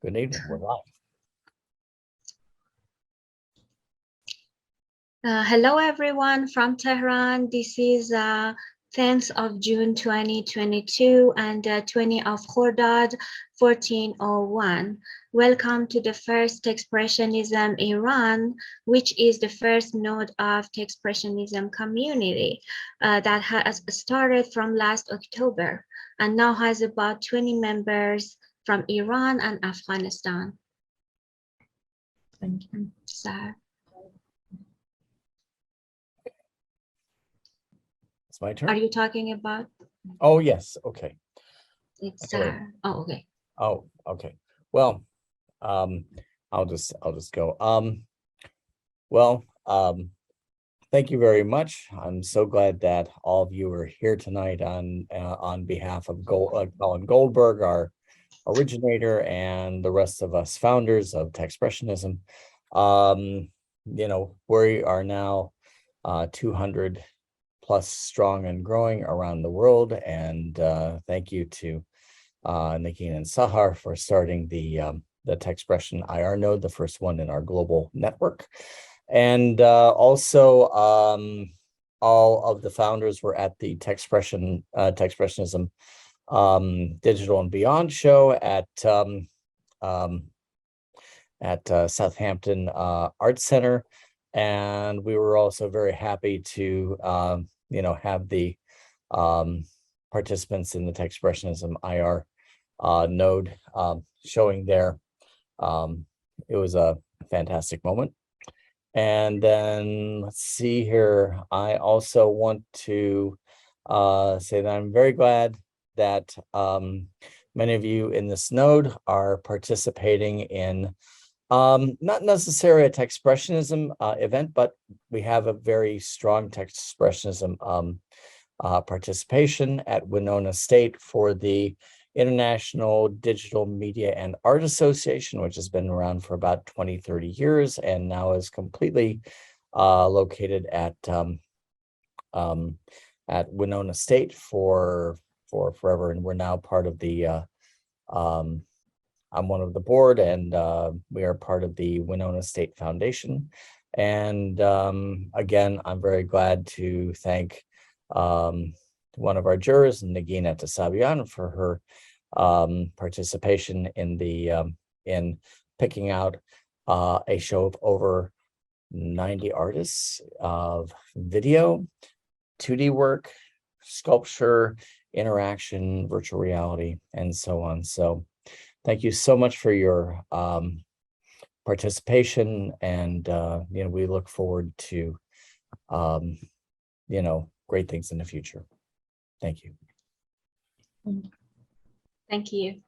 Good evening. We're live. Hello, everyone from Tehran. This is 10th of June 2022 and 20 of Khordad 1401. Welcome to the first Techspressionism Iran, which is the first node of Techspressionism community that has started from last October and now has about 20 members from Iran and Afghanistan. Thank you. Sahar. It's my turn. Are you talking about? Oh, yes. Okay. It's Okay. oh, okay. Oh, okay. Well, I'll just go. Thank you very much. I'm so glad that all of you are here tonight on behalf of Colin Goldberg, our originator, and the rest of us founders of Techspressionism. You know, we are now 200 plus strong and growing around the world, and thank you to Negin and Sahar for starting the Techspression IR node, the first one in our global network. And also all of the founders were at the Techspressionism Digital and Beyond show at Southampton Art Center. And we were also very happy to have the participants in the Techspressionism IR node showing there. It was a fantastic moment. And then let's see here. I also want to say that I'm very glad that many of you in this node are participating in not necessarily a Techspressionism event, but we have a very strong Techspressionism participation at Winona State for the International Digital Media and Art Association, which has been around for about 20, 30 years and now is completely located at Winona State for forever. And we're now part of the I'm one of the board, and we are part of the Winona State Foundation. And again, I'm very glad to thank one of our jurors, Negin Ehtesabian, for her participation in in picking out a show of over 90 artists of video, 2D work, sculpture, interaction, virtual reality, and so on. So thank you so much for your participation, and we look forward to great things in the future. Thank you. Thank you.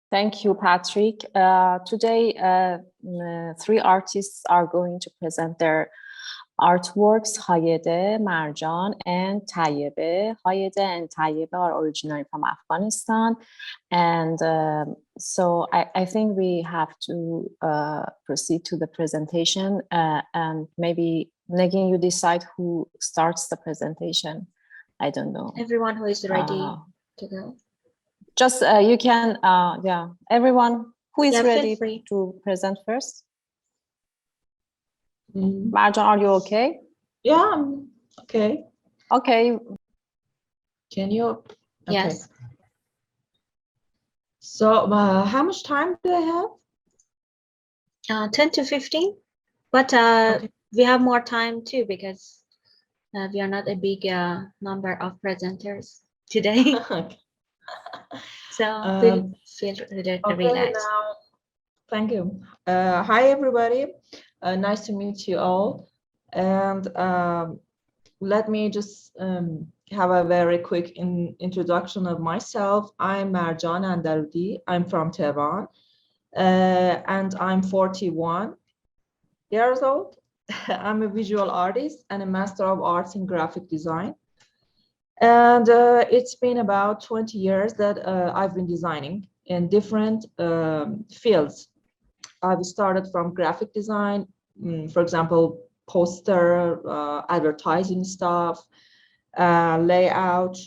Thank you, Patrick. Today, 3 artists are going to present their artworks: Hayedeh, Marjan, and Hayedeh. Hayedeh and Hayedeh are originally from Afghanistan. And so I think we have to proceed to the presentation. And maybe, Negin, you decide who starts the presentation. I don't know. Everyone who is ready to go. Just you can, everyone who is ready to present first. Marjan, are you okay? Yeah, I'm okay. Okay. Can you? Okay. Yes. So how much time do I have? 10 to 15, but Okay. we have more time too because we are not a big number of presenters today. Okay. So we'll feel relaxed. Now, thank you. Hi, everybody. Nice to meet you all. And let me just have a very quick introduction of myself. I'm Marjan Andaroodi. I'm from Tehran, and I'm 41 years old. I'm a visual artist and a Master of Arts in Graphic Design. And it's been about 20 years that I've been designing in different fields. I've started from graphic design, for example, poster, advertising stuff, layout,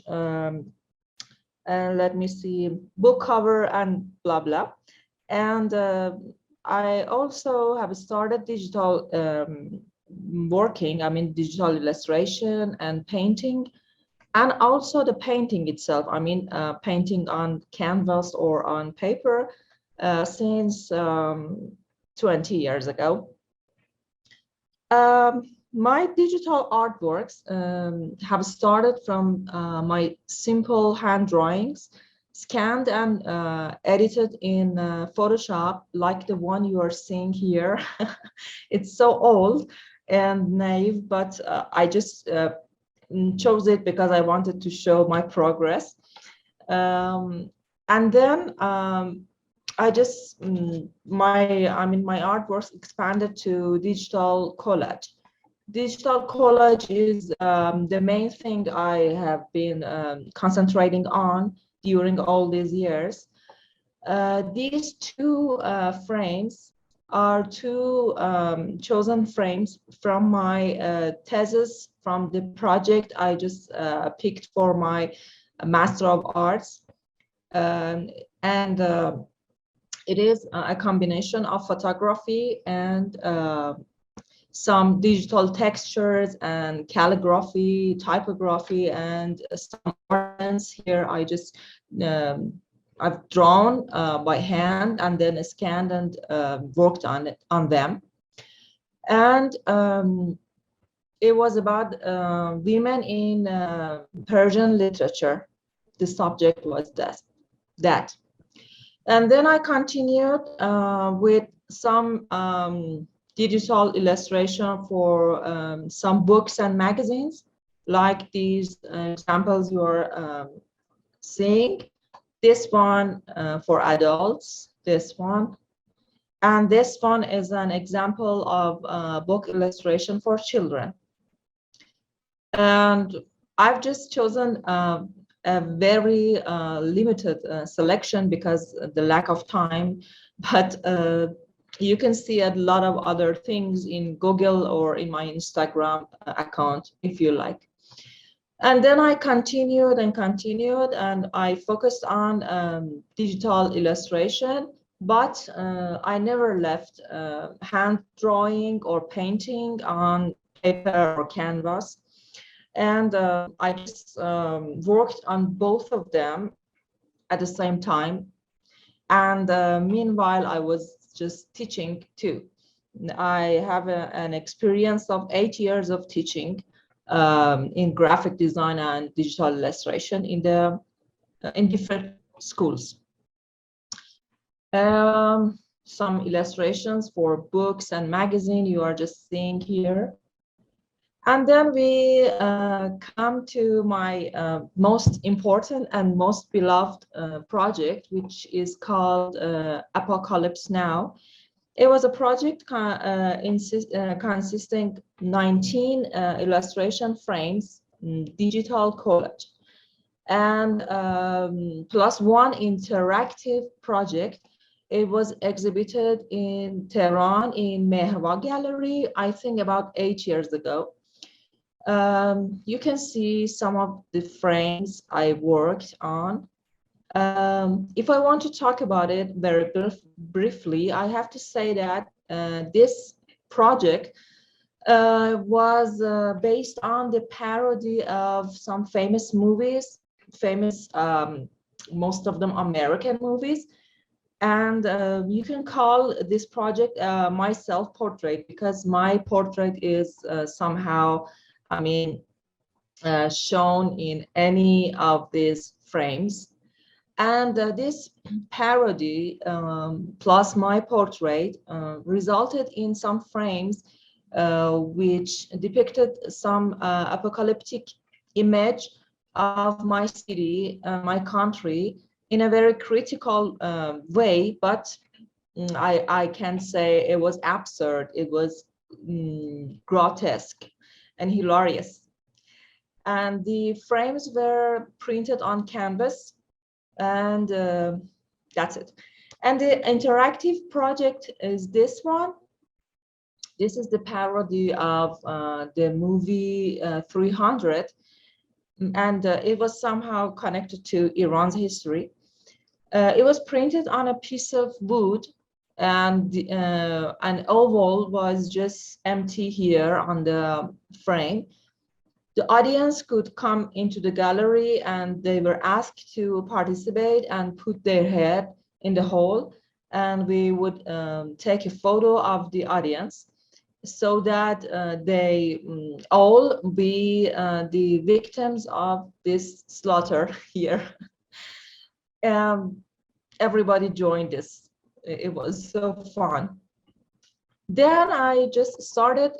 and let me see, book cover and blah, blah. And I also have started digital working, I mean, digital illustration and painting, and also the painting itself. I mean, painting on canvas or on paper since 20 years ago. My digital artworks have started from my simple hand drawings, scanned and edited in Photoshop, like the one you are seeing here. It's so old and naive, but I just chose it because I wanted to show my progress. And then I just, my artworks expanded to digital collage. Digital collage is the main thing I have been concentrating on during all these years. These two frames are two chosen frames from my thesis, from the project I just picked for my Master of Arts. And it is a combination of photography and some digital textures and calligraphy, typography, and some ornaments. Here I just I've drawn by hand and then scanned and worked on them. And it was about women in Persian literature. The subject was that. And then I continued with some digital illustration for some books and magazines, like these examples you are seeing. This one for adults, this one. And this one is an example of book illustration for children. And I've just chosen a very limited selection because of the lack of time, but you can see a lot of other things in Google or in my Instagram account if you like. And then I continued and I focused on digital illustration, but I never left hand drawing or painting on paper or canvas. And I just worked on both of them at the same time. And meanwhile, I was just teaching too. I have an experience of 8 years of teaching in graphic design and digital illustration in different schools. Some illustrations for books and magazine you are just seeing here. And then we come to my most important and most beloved project, which is called Apocalypse Now. It was a project consisting 19 illustration frames, digital collage, and plus one interactive project. It was exhibited in Tehran in Mihal Gallery, I think about 8 years ago. You can see some of the frames I worked on. If I want to talk about it very briefly, I have to say that this project was based on the parody of some famous movies, most of them American movies. And you can call this project my self-portrait, because my portrait is somehow, I mean, shown in any of these frames. And this parody plus my portrait resulted in some frames which depicted some apocalyptic image of my city, my country, in a very critical way, but I can say it was absurd, it was grotesque and hilarious. And the frames were printed on canvas, and that's it. And the interactive project is this one. This is the parody of the movie 300. and it was somehow connected to Iran's history. It was printed on a piece of wood, and an oval was just empty here on the frame. The audience could come into the gallery and they were asked to participate and put their head in the hole, and we would take a photo of the audience so that they all be the victims of this slaughter here. Everybody joined this. It was so fun. Then I just started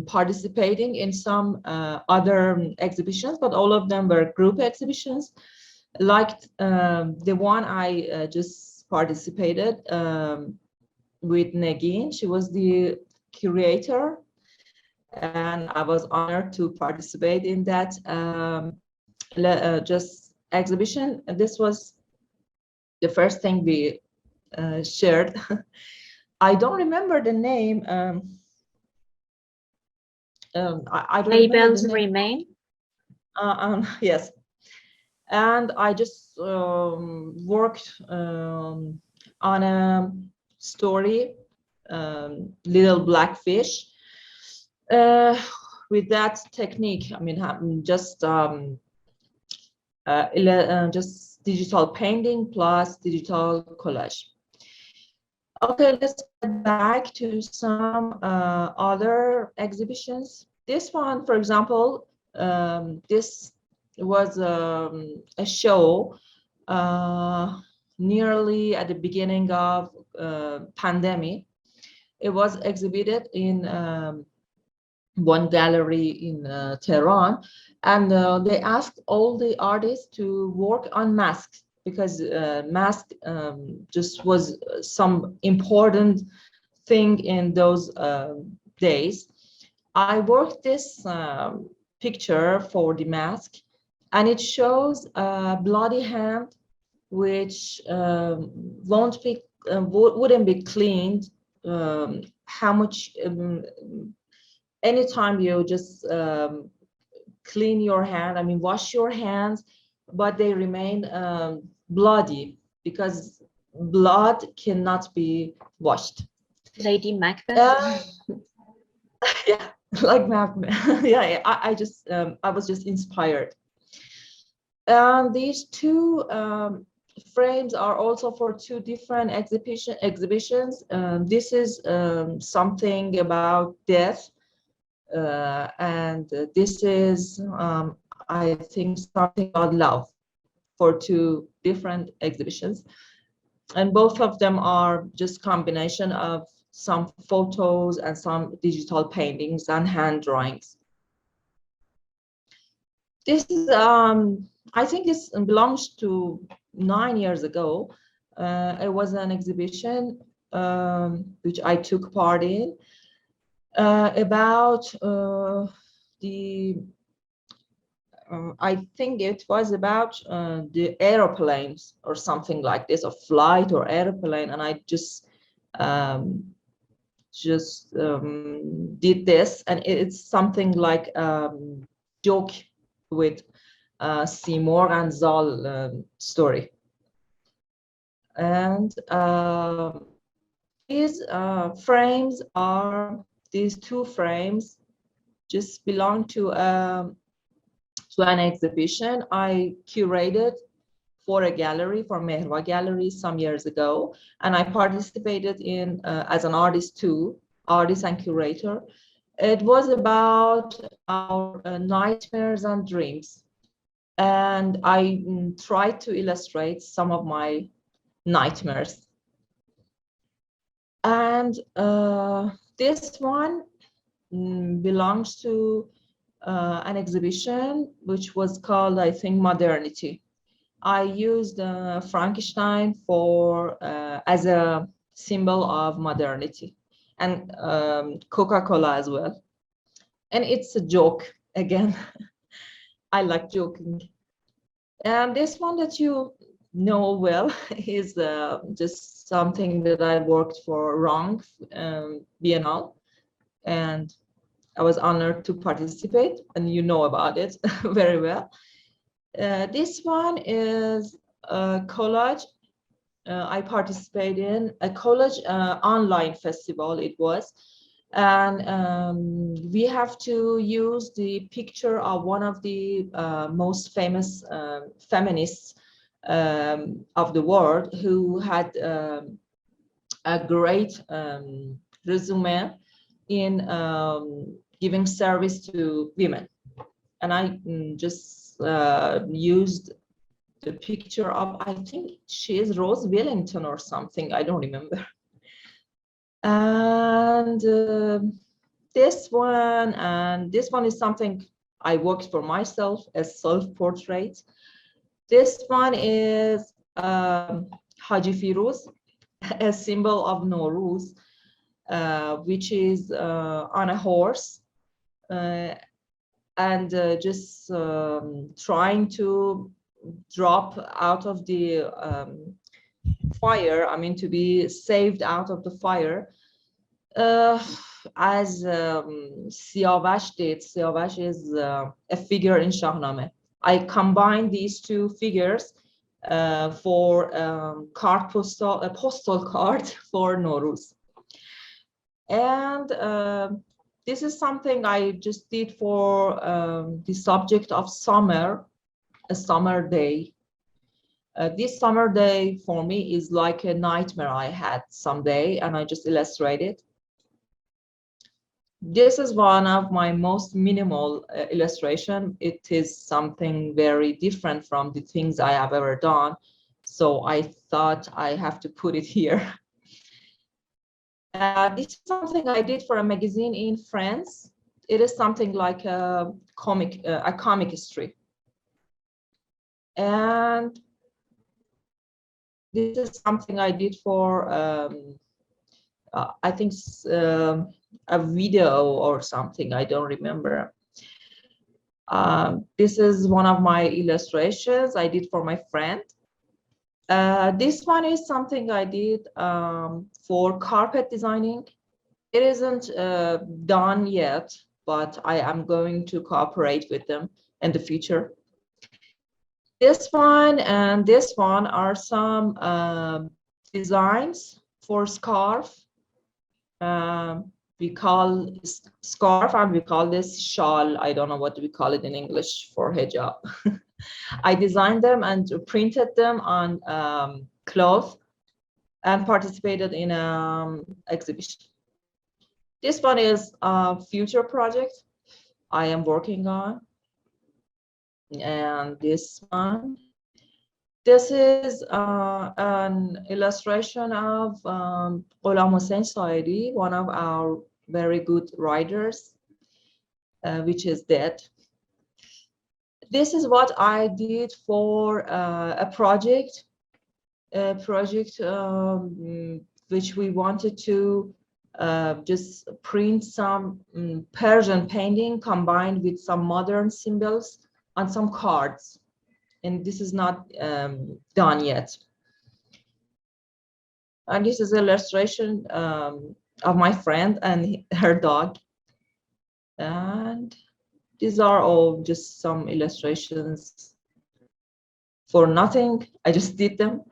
participating in some other exhibitions, but all of them were group exhibitions. Like the one I just participated with Negin. She was the curator, and I was honored to participate in that just exhibition. And this was the first thing we shared. I don't remember the name. I don't Labels remain. Yes, and I just worked on a story, Little Black Fish, with that technique. I mean, just digital painting plus digital collage. Okay, let's get back to some other exhibitions. This one, for example, this was a show nearly at the beginning of pandemic. It was exhibited in one gallery in Tehran, and they asked all the artists to work on masks, because mask just was some important thing in those days. I worked this picture for the mask, and it shows a bloody hand which wouldn't be cleaned. How much anytime you just clean your hand, I mean wash your hands, but they remain bloody because blood cannot be washed. Lady Macbeth. Yeah, like Macbeth. Yeah, I was just inspired. These two frames are also for two different exhibitions. This is something about death, and this is I think something about love, for two different exhibitions, and both of them are just combination of some photos and some digital paintings and hand drawings. This is I think this belongs to 9 years ago. It was an exhibition which I took part in about the I think it was about the aeroplanes or something like this, a flight or airplane, and I just did this, and it's something like joke with Seymour and Zal story. And these two frames just belong to an exhibition I curated for a gallery, for Mihal Gallery some years ago, and I participated in as an artist too, artist and curator. It was about our nightmares and dreams, and I tried to illustrate some of my nightmares. And this one belongs to an exhibition which was called, I think, Modernity. I used Frankenstein for as a symbol of modernity, and Coca-Cola as well. And it's a joke again. I like joking. And this one that you know well is just something that I worked for Wrong Biennale, and I was honored to participate, and you know about it very well. This one is a collage I participated in, a college online festival it was. And we have to use the picture of one of the most famous feminists of the world, who had a great resume in giving service to women. And I just used the picture of, I think she is Rose Wellington or something, I don't remember. And this one is something I worked for myself, as self-portrait. This one is Haji Firuz, a symbol of Nowruz, which is on a horse and just trying to drop out of the fire, I mean to be saved out of the fire, as Siavash did. Siavash is a figure in Shahnameh. I combined these two figures for a postal card for Nowruz. And this is something I just did for the subject of summer, a summer day. This summer day for me is like a nightmare I had someday, and I just illustrated. This is one of my most minimal illustration. It is something very different from the things I have ever done. So I thought I have to put it here. This is something I did for a magazine in France. It is something like a comic strip. And this is something I did for, I think, a video or something, I don't remember. This is one of my illustrations I did for my friend. This one is something I did for carpet designing. It isn't done yet, but I am going to cooperate with them in the future. This one and this one are some designs for scarf. We call scarf and we call this shawl. I don't know what we call it in English for hijab. I designed them and printed them on cloth and participated in an exhibition. This one is a future project I am working on. And this one, this is an illustration of Ghulam Hossein Saidi, one of our very good writers, which is dead. This is what I did for a project which we wanted to just print some Persian painting combined with some modern symbols on some cards. And this is not done yet. And this is an illustration of my friend and her dog. And these are all just some illustrations for nothing. I just did them.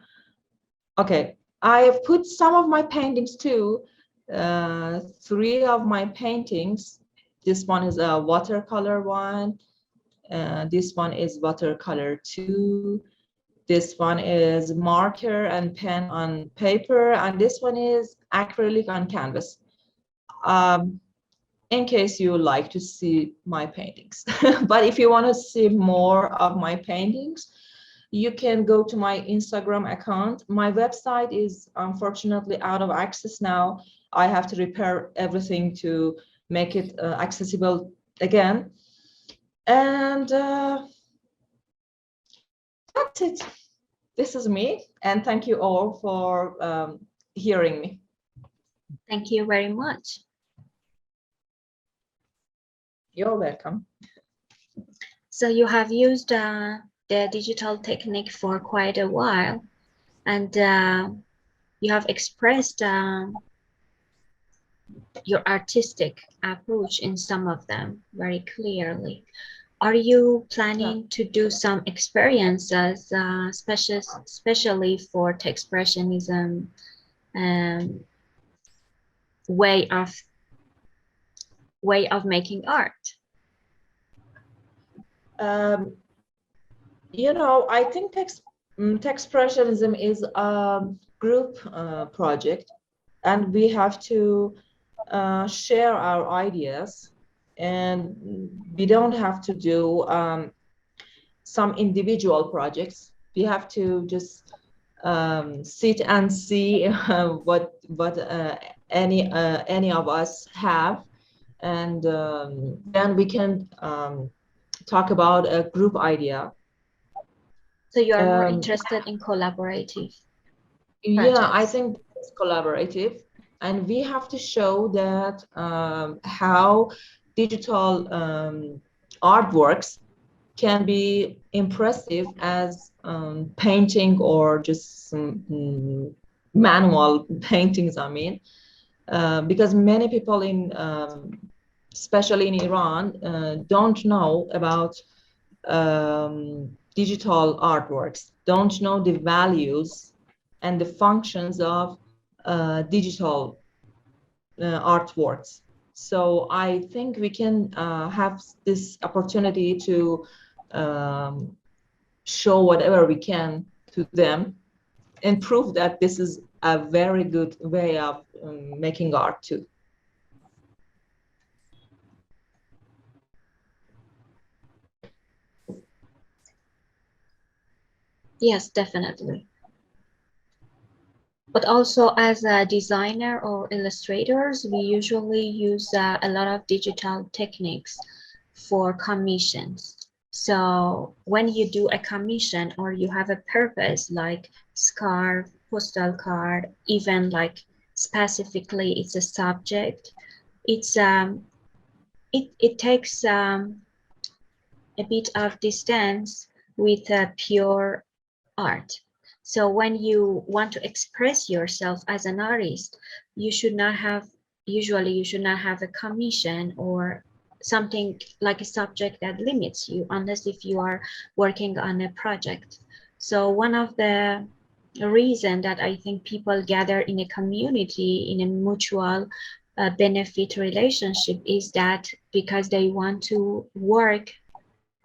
Okay, I have put some of my paintings too. 3 of my paintings. This one is a watercolor one. This one is watercolor 2. This one is marker and pen on paper, and this one is acrylic on canvas. In case you would like to see my paintings. But if you want to see more of my paintings, you can go to my Instagram account. My website is unfortunately out of access now. I have to repair everything to make it accessible again. And that's it. This is me, and thank you all for hearing me. Thank you very much. You're welcome. So you have used the digital technique for quite a while, and you have expressed your artistic approach in some of them very clearly. Are you planning to do some experiences, especially for Techspressionism way of making art? You know, I think Techspressionism is a group project, and we have to share our ideas, and we don't have to do some individual projects. We have to just sit and see what any of us have, and then we can talk about a group idea. So you are more interested in collaborative projects? Yeah, I think it's collaborative, and we have to show that how digital artworks can be impressive as painting or just some manual paintings, I mean, because many people in especially in Iran don't know about digital artworks, don't know the values and the functions of digital artworks. So I think we can have this opportunity to show whatever we can to them and prove that this is a very good way of making art too. Yes, definitely. But also as a designer or illustrators, we usually use a lot of digital techniques for commissions. So when you do a commission or you have a purpose like scarf, postal card, even like specifically it's a subject, it's it takes a bit of distance with pure art. So when you want to express yourself as an artist, you should not have, usually you should not have a commission or something like a subject that limits you, unless if you are working on a project. So one of the reason that I think people gather in a community, in a mutual benefit relationship, is that because they want to work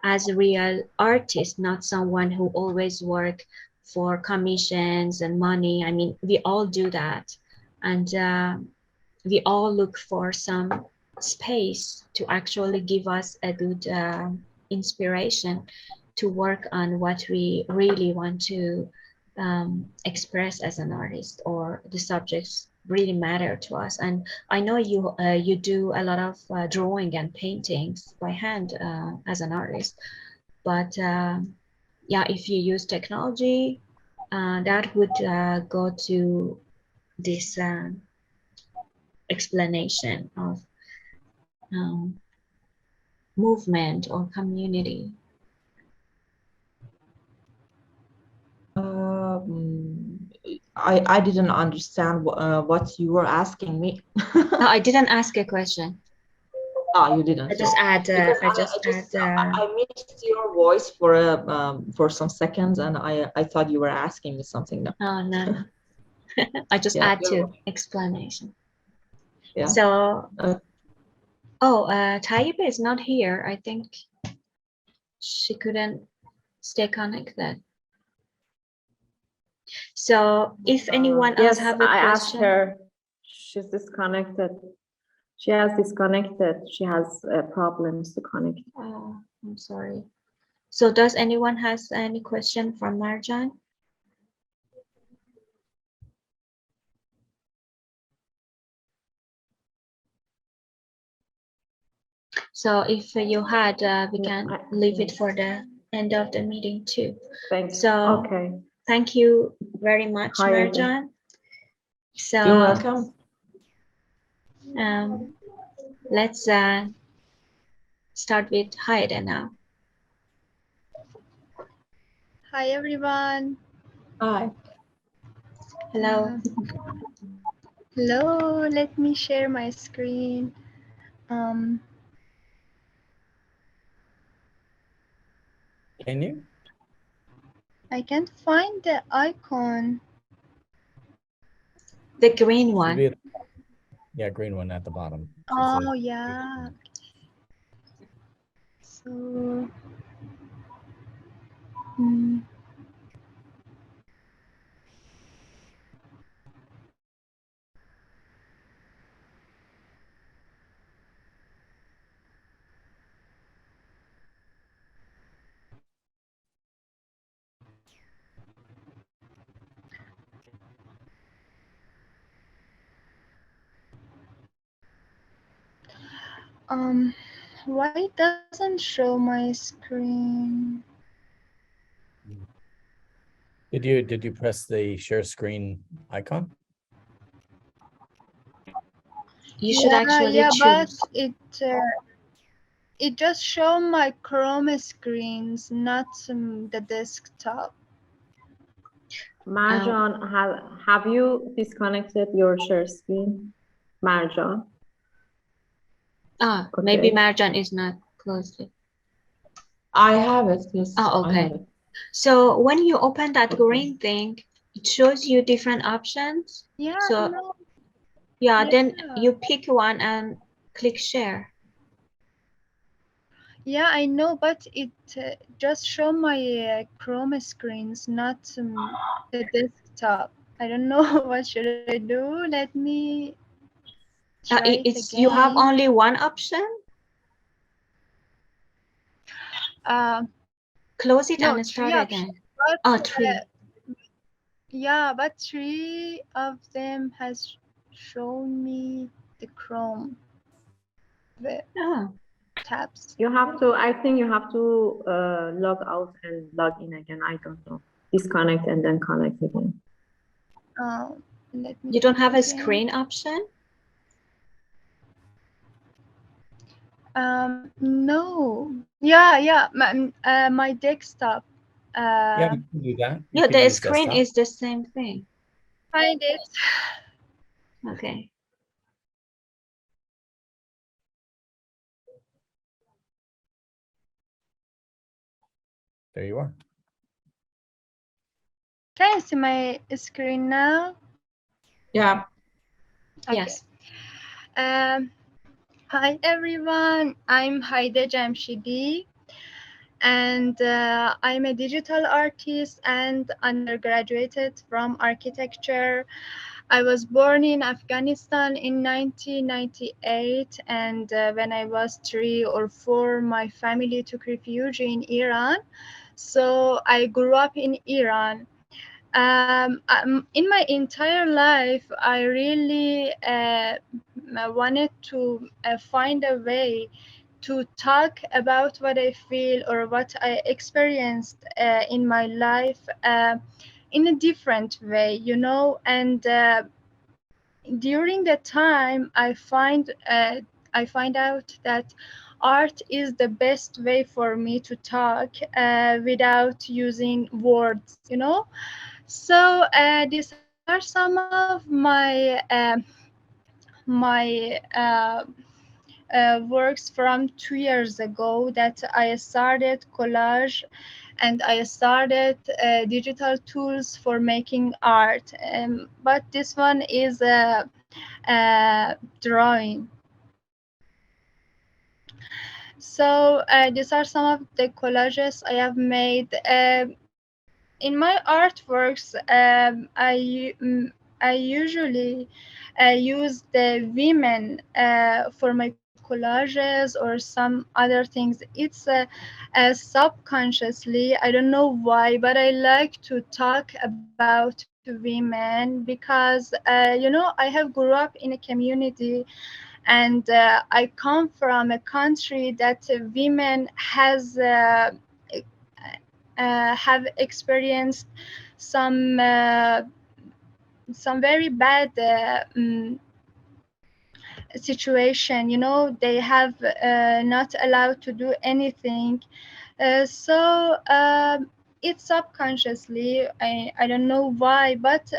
as a real artist, not someone who always work for commissions and money. I mean, we all do that. And we all look for some space to actually give us a good inspiration to work on what we really want to express as an artist, or the subjects really matter to us. And I know you you do a lot of drawing and paintings by hand as an artist, but yeah, if you use technology, that would go to this explanation of movement or community. I didn't understand what you were asking me. No, I didn't ask a question. Oh, you didn't. I just add. I missed your voice for some seconds, and I thought you were asking me something. No. Oh no, no. I just add to explanation. Yeah. So, Tayyip is not here. I think she couldn't stay connected. So, if anyone else have a question, I asked her. She's disconnected. She has disconnected. She has problems to connect. Oh, I'm sorry. So, does anyone has any question for Marjan? So, if you had, we can leave it for the end of the meeting too. Thanks. So, okay. Thank you very much, Marjan. So, you're welcome. Let's start with Hayedeh now. Hi everyone. Hi. Hello. Hello, let me share my screen. Can you? I can't find the icon. The green Should one. be yeah, green one at the bottom. Should say- Oh, yeah. So, mm, why it doesn't show my screen? Did you press the share screen icon? You should actually but choose. it just show my Chrome screens, not the desktop. Marjan, have you disconnected your share screen? Marjan? Maybe Okay. Marjan is not closed. I have it. Yes. Oh, I have okay. it. So when you open that Okay. green thing, it shows you different options. Yeah, So no, yeah, then yeah. you pick one and click share. Yeah, I know, but it just show my Chrome screens, not the desktop. I don't know what should I do. Let me try it It's you have again. only one option. Close it No, and three start options, again. but Oh, three. yeah, but three of them has shown me the Chrome Oh, tabs. You have to, I think you have to log out and log in again. I don't know. Disconnect and then connect again. Let me you don't try have a again. screen option? No. Yeah. My desktop. Yeah, you can do that. You Yeah, could the use screen desktop. is the same thing. Find it. Okay. There you are. Can you see my screen now? Yeah. Okay. Yes. Hi everyone. I'm Hayedeh Jamshidi, and I'm a digital artist and undergraduated from architecture. I was born in Afghanistan in 1998, and when I was 3 or 4, my family took refuge in Iran. So I grew up in Iran. In my entire life, I really wanted to find a way to talk about what I feel or what I experienced in my life in a different way, and during the time I find out that art is the best way for me to talk without using words. So these are some of my works from 2 years ago that I started collage and I started digital tools for making art. But this one is drawing. So these are some of the collages I have made. In my artworks, I usually use the women for my collages or some other things. It's subconsciously, I don't know why, but I like to talk about women because I have grew up in a community, and I come from a country that women have experienced some uh, some very bad situation. They have not allowed to do anything. So it's subconsciously. I don't know why, but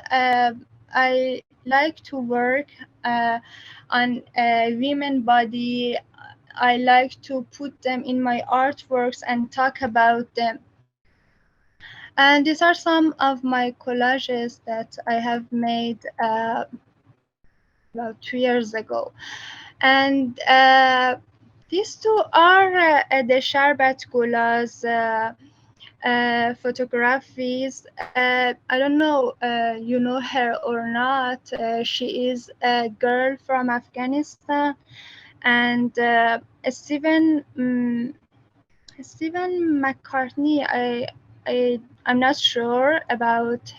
I like to work on women body. I like to put them in my artworks and talk about them. And these are some of my collages that I have made about 2 years ago. And these two are the Sharbat Gula's photographies. I don't know you know her or not. She is a girl from Afghanistan, and Stephen McCartney. I'm not sure about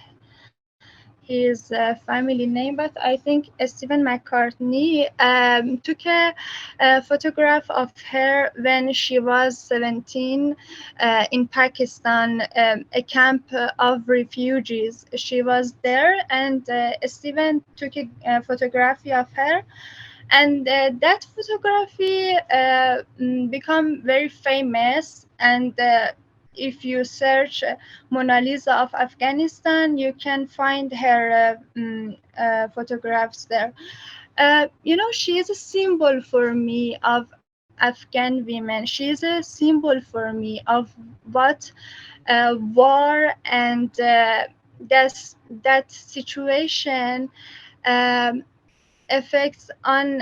his family name, but I think Stephen McCartney took a photograph of her when she was 17 in Pakistan, a camp of refugees. She was there, and Stephen took a photography of her, and that photography become very famous. And if you search Mona Lisa of Afghanistan, you can find her photographs there. You know, she is a symbol for me of Afghan women. She is a symbol for me of what war and that situation um, affects um,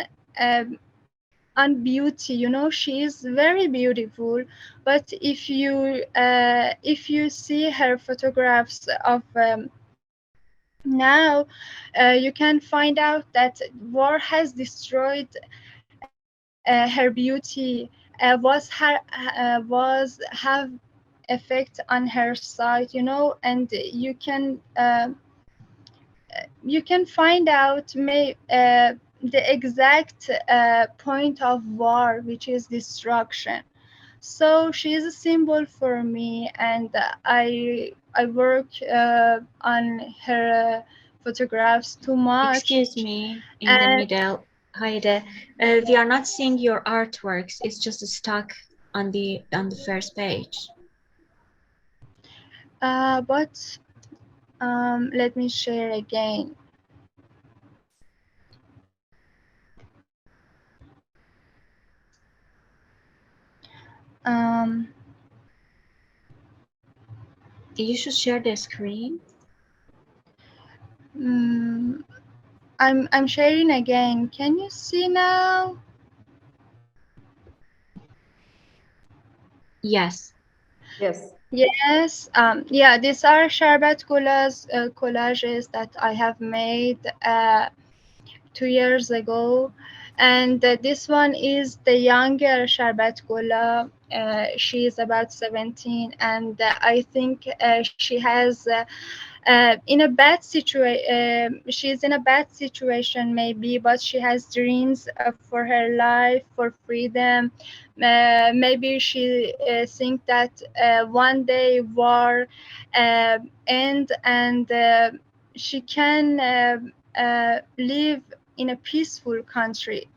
on beauty. You know, she is very beautiful, but if you see her photographs of now, you can find out that war has destroyed her beauty, was have effect on her sight, you know. And you can find out the exact point of war, which is destruction. So she is a symbol for me, and I work on her photographs too much. Excuse me, in the And middle, Hayedeh. We are not seeing your artworks. It's just stuck on the first page. but let me share again. Um, You should share the screen. mm, I'm sharing again. Can you see now? Yes. Yes. Yes. Yeah, these are Sharbat collages that I have made 2 years ago, and this one is the younger Sharbat Gula. She is about 17, and I think she has in a bad situation. She's in a bad situation maybe, but she has dreams for her life, for freedom. Maybe she think that one day war end, and she can live in a peaceful country.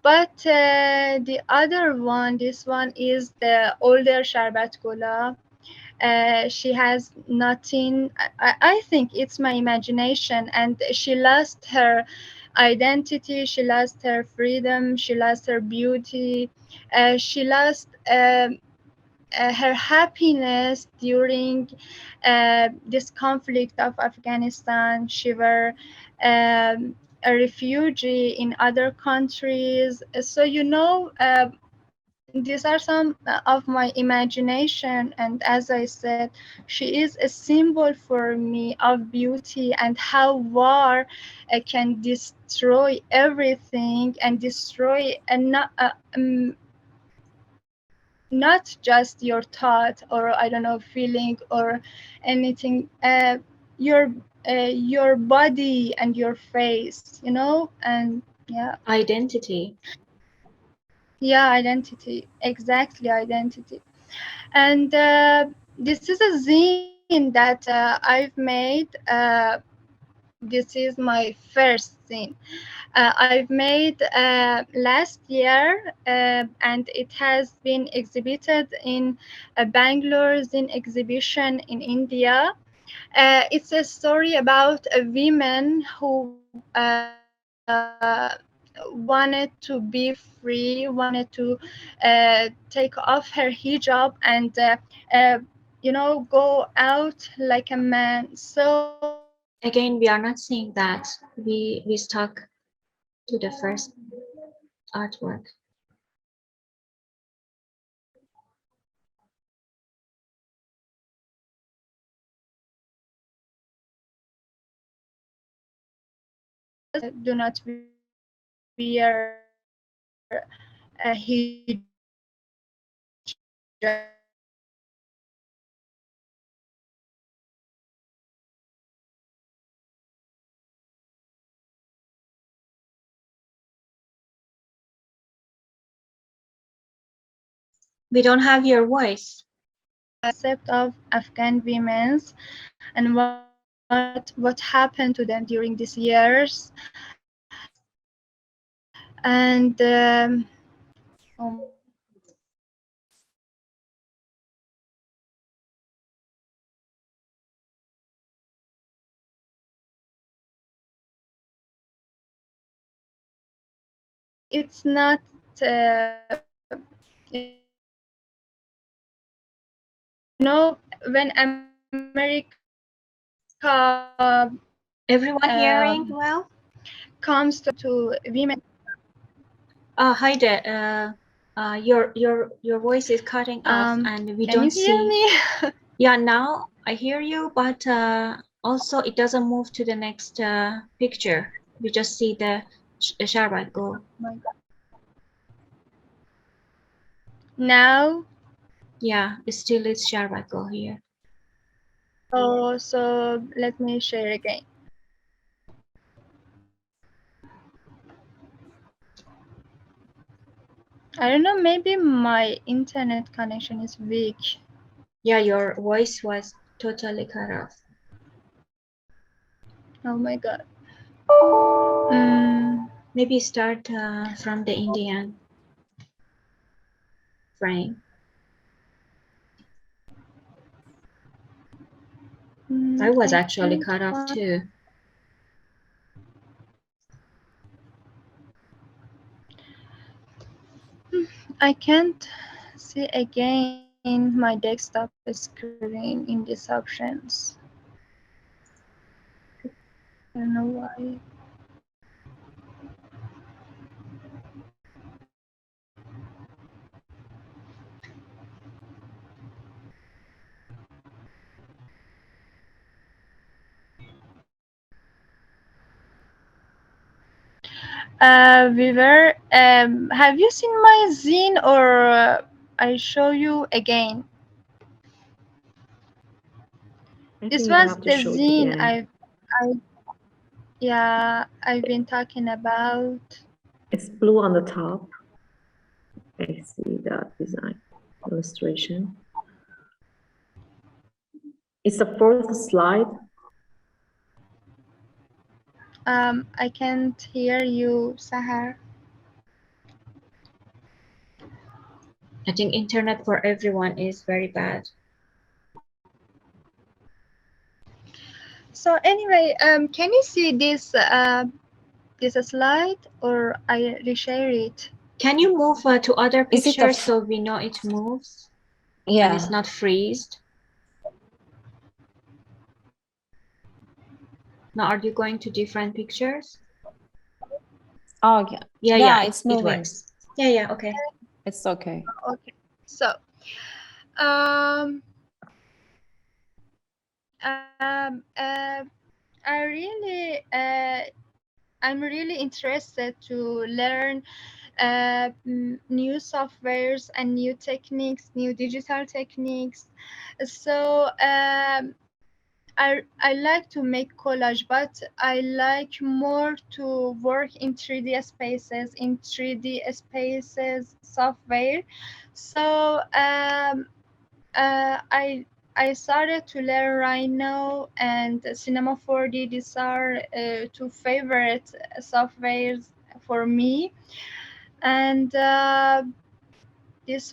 But the other one, this one is the older Sharbat Gula. She has nothing. I think it's my imagination, and she lost her identity, she lost her freedom, she lost her beauty, she lost her happiness during this conflict of Afghanistan. She were a refugee in other countries. So, you know, these are some of my imagination, and as I said, she is a symbol for me of beauty and how war can destroy everything and destroy not just your thought, or I don't know, feeling or anything, your body and your face, you know. And yeah. Identity. Yeah, identity, exactly, identity. And this is a zine that I've made. This is my first zine. I've made last year, and it has been exhibited in Bangalore Zine exhibition in India. It's a story about a woman who wanted to be free, wanted to take off her hijab and go out like a man. So Again, we are not seeing that. We stuck to the first artwork. do not wear a hijab. We don't have your voice. Concept of Afghan women's and what happened to them during these years, and it's not when America Everyone hearing well? comes to women. Hayedeh, your voice is cutting off, and we Can you don't hear see. me? Yeah, now I hear you, but also it doesn't move to the next picture. We just see the Sharbat go. Now, Yeah, it still is Sharbat go here. so let me share again. I don't know, maybe my internet connection is weak. Yeah, your voice was totally cut off. Oh my god. Maybe start from the Indian frame. I was actually cut off too. I can't see again my desktop screen in these options. I don't know why. Viver, have you seen my zine, or I show you again? This was the zine I've been talking about. It's blue on the top. I see the design illustration. It's the fourth slide. I can't hear you, Sahar. I think internet for everyone is very bad. So anyway, can you see this slide, or I reshare it? Can you move to other Is it pictures so we know it moves? Yeah. And it's not freezed? Now, are you going to different pictures? Oh, yeah. Yeah, it's moving. It works. Yeah, okay. It's okay. Okay. So, um, I'm really interested to learn new softwares and new techniques, new digital techniques. So I like to make collage, but I like more to work in 3D spaces, software. So I started to learn Rhino and Cinema 4D. These are two favorite softwares for me, and this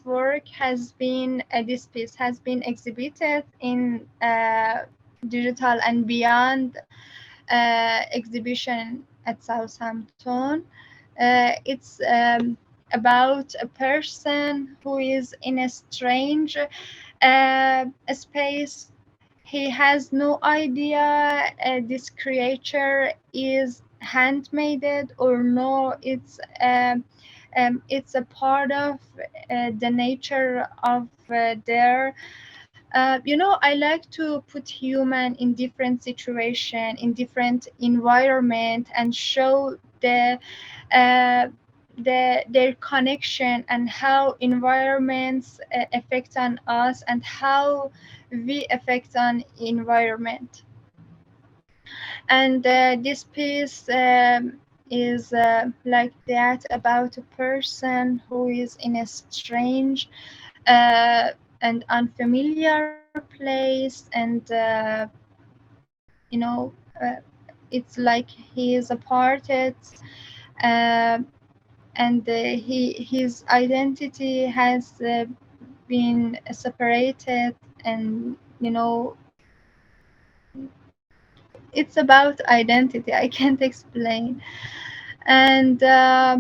piece has been exhibited in Digital and Beyond exhibition at Southampton. It's about a person who is in a strange space. He has no idea this creature is handmade or no. It's a part of the nature of their I like to put human in different situation, in different environment, and show uh, their connection and how environments affect on us and how we affect on environment. And this piece is like that about a person who is in a strange and unfamiliar place, and you know uh, it's like he is aparted, uh, and his identity has been separated, and it's about identity. I can't explain. And yeah,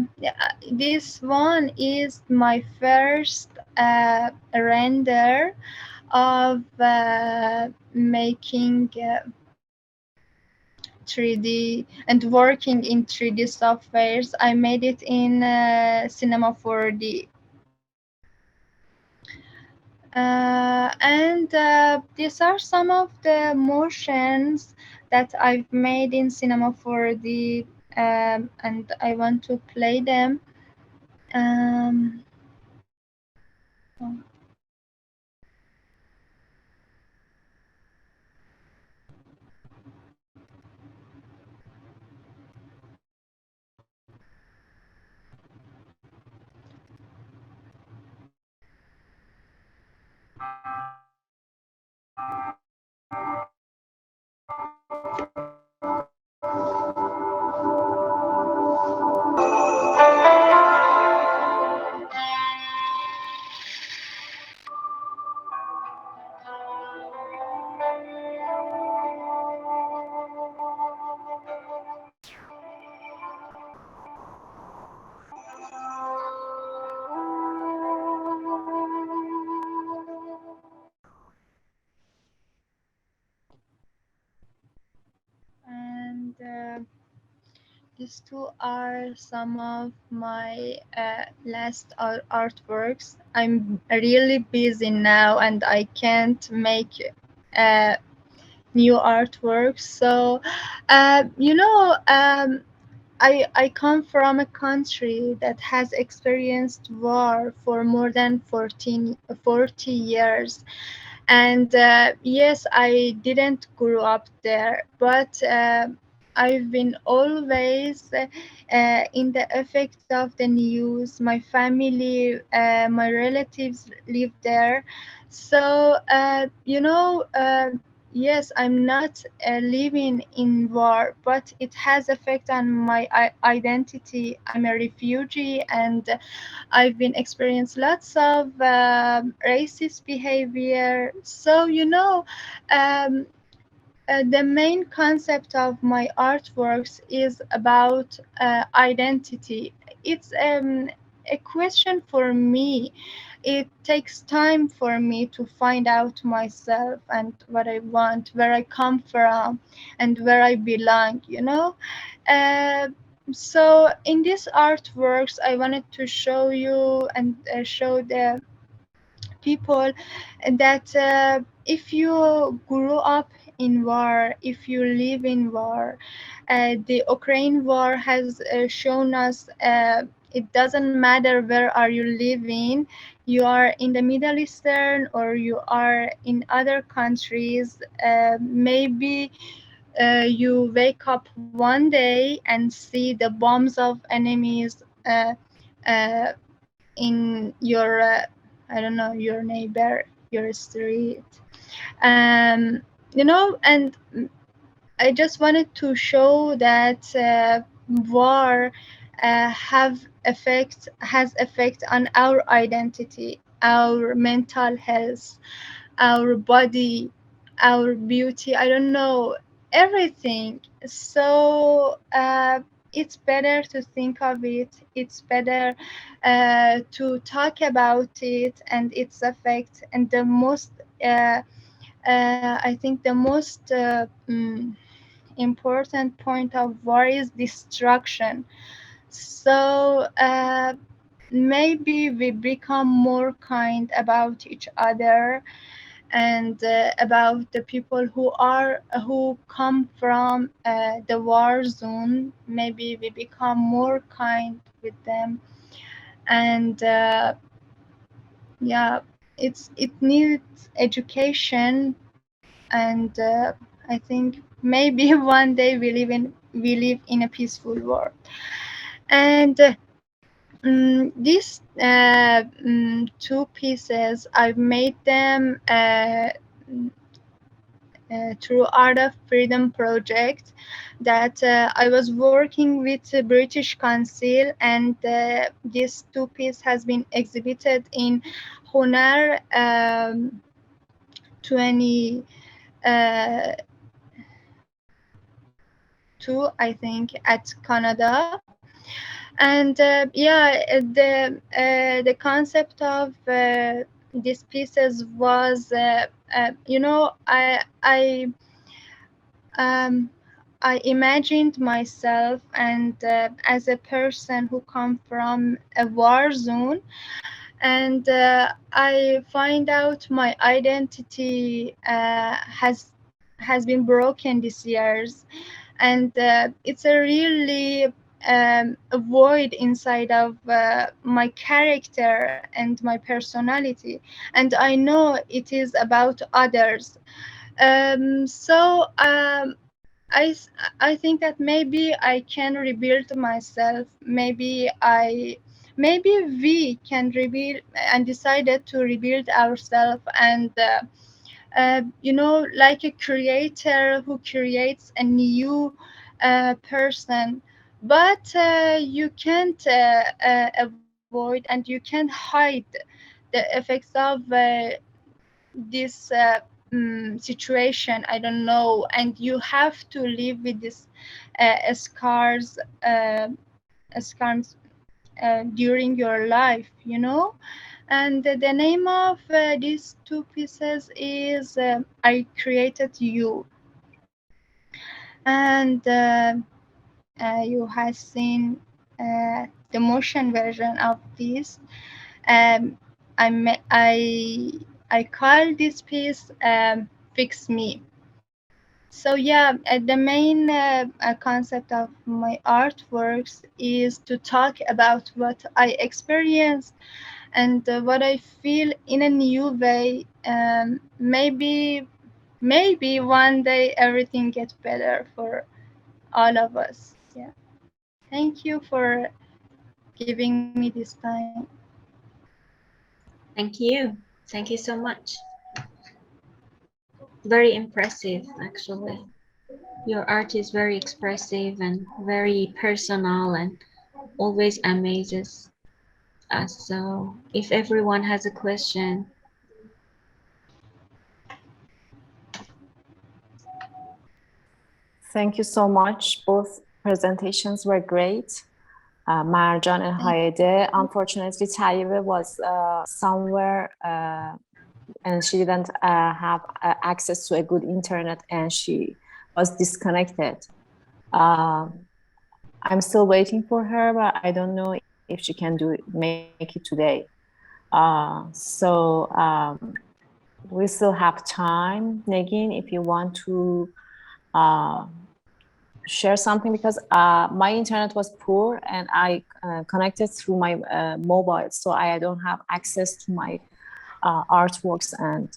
this one is my first render of making 3D and working in 3D softwares. I made it in Cinema 4D. And these are some of the motions that I've made in Cinema 4D, and I want to play them. Um, and these two are some of my last artworks. I'm really busy now and I can't make uh, new artworks. So, I come from a country that has experienced war for more than 40 years. And yes, I didn't grow up there, but I've been always in the effect of the news. My family, my relatives live there. So, yes, I'm not living in war, but it has effect on my identity. I'm a refugee, and I've been experienced lots of racist behavior. So, the main concept of my artworks is about identity. It's a question for me. It takes time for me to find out myself and what I want, where I come from, and where I belong. Uh, so in these artworks, I wanted to show you and show the people that if you grew up in war, if you live in war, the Ukraine war has shown us it doesn't matter where are you living, you are in the Middle Eastern or you are in other countries, maybe you wake up one day and see the bombs of enemies uh, in your I don't know, your neighbor, your street. um and I just wanted to show that war has effect on our identity, our mental health, our body, our beauty, I don't know, everything. So it's better to think of it. It's better to talk about it and its effect. And the most, I think, the most important point of war is destruction. So maybe we become more kind about each other and about the people who come from the war zone. Maybe we become more kind with them, and yeah, it needs education, and I think maybe one day we live in a peaceful world. And these two pieces, I've made them through Art of Freedom project that I was working with the British Council, and this two piece has been exhibited in Hunar 22, I think, at Canada. And the concept of these pieces was, um, I imagined myself and as a person who come from a war zone, and I find out my identity has been broken these years, and it's a really a void inside of my character and my personality, and I know it is about others. So I think that maybe I can rebuild myself. Maybe we can rebuild and decided to rebuild ourselves, and like a creator who creates a new person. But you can't avoid and you can't hide the effects of this situation. I don't know, and you have to live with this scars, scars during your life, And the name of these two pieces is I Created You. And you have seen the motion version of this. Um, I call this piece Fix Me. So yeah, the main concept of my artworks is to talk about what I experienced and what I feel in a new way. Maybe one day everything gets better for all of us. Yeah. Thank you for giving me this time. Thank you. Thank you so much. Very impressive, actually. Your art is very expressive and very personal and always amazes us. So if everyone has a question. Thank you so much. Both presentations were great. Marjan and Hayedeh. Unfortunately, Tayyebe was somewhere and she didn't have access to a good internet, and she was disconnected. I'm still waiting for her, but I don't know if she can make it today. We still have time. Negin, if you want to share something, because my internet was poor and I connected through my mobile, so I don't have access to my artworks, and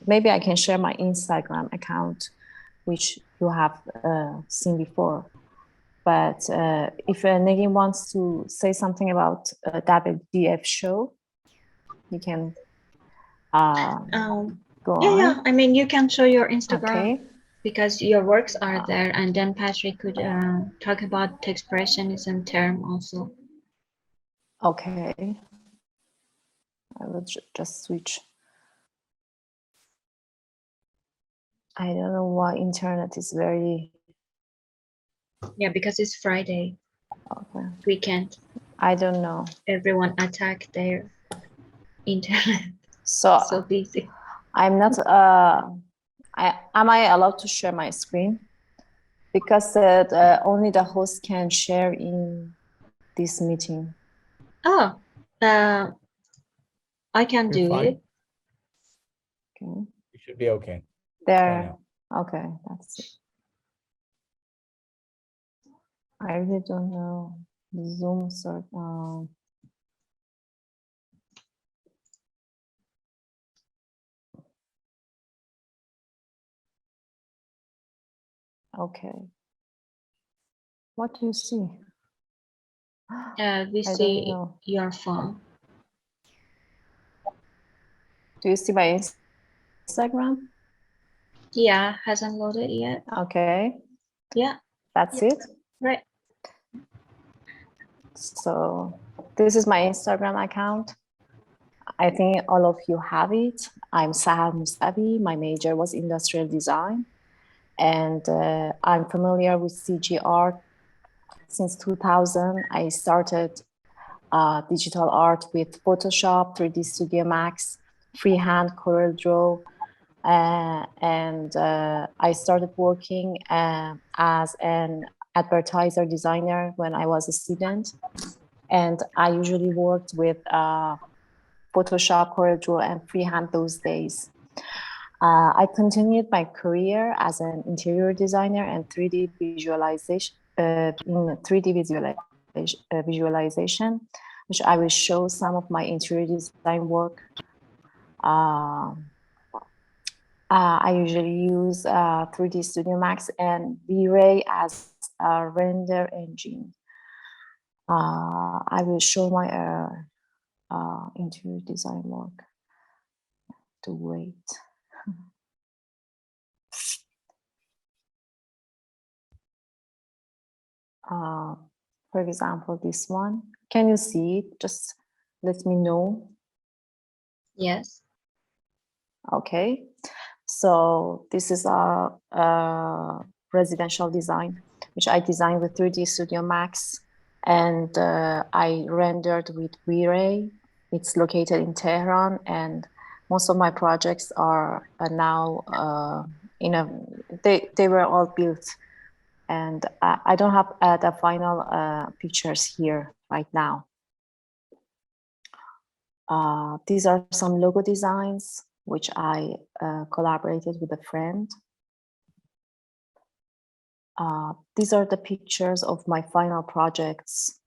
maybe I can share my Instagram account, which you have seen before. But if Negin wants to say something about WDF show, you can go on. Yeah, I mean, you can show your Instagram. Okay. Because your works are there, and then Patrick could talk about Techspressionism term also. Okay. I will just switch. I don't know why internet is very Yeah, because it's Friday okay. weekend. I don't know. Everyone attacked their internet. So So busy. I'm not. Am I allowed to share my screen? Because only the host can share in this meeting. Oh, I can You're do fine. it. Okay. You should be okay. There. Okay, that's it. I really don't know. Zoom sort. Okay. What do you see? We I don't see know. your phone. Do you see my Instagram? Yeah, hasn't loaded yet. Okay. Yeah, That's it. right. So this is my Instagram account. I think all of you have it. I'm Sahar Mousavi. My major was industrial design. And I'm familiar with CG art since 2000. I started digital art with Photoshop, 3D Studio Max, freehand, Corel Draw. And I started working as an advertiser designer when I was a student. And I usually worked with Photoshop, Corel Draw, and freehand those days. I continued my career as an interior designer and 3D visualization in 3D visualization, which I will show some of my interior design work. I usually use 3D Studio Max and V-Ray as a render engine. I will show my interior design work. To wait. For example, this one. Can you see it? Just let me know. Yes. Okay. So this is a residential design, which I designed with 3D Studio Max, and I rendered with V-Ray. It's located in Tehran, and most of my projects are now they were all built, and I don't have the final pictures here right now. These are some logo designs which I collaborated with a friend. These are the pictures of my final projects.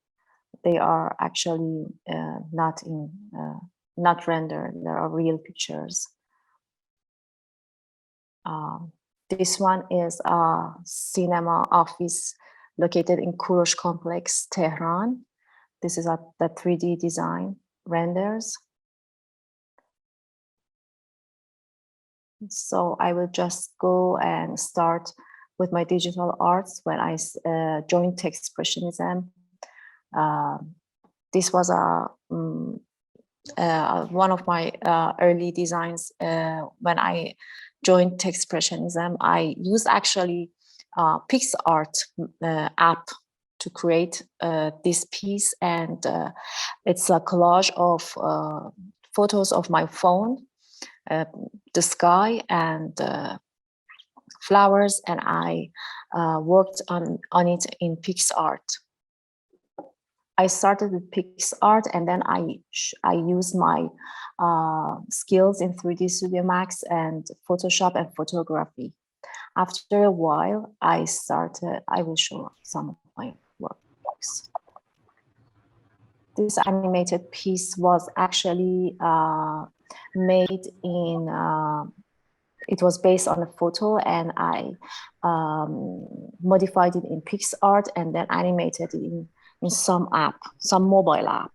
They are actually not rendered. There are real pictures. This one is a cinema office located in Kurosh Complex, Tehran. This is the 3D design renders. So I will just go and start with my digital arts when I joined Techspressionism. This was one of my early designs when I joined Techspressionism. I used actually PixArt app to create this piece, and it's a collage of photos of my phone, the sky, and flowers, and I worked on it in PixArt. I started with PixArt, and then I used my skills in 3D Studio Max and Photoshop and photography. After a while, I will show some of my works. This animated piece was actually made in, it was based on a photo, and I modified it in PixArt and then animated it in some app, some mobile app.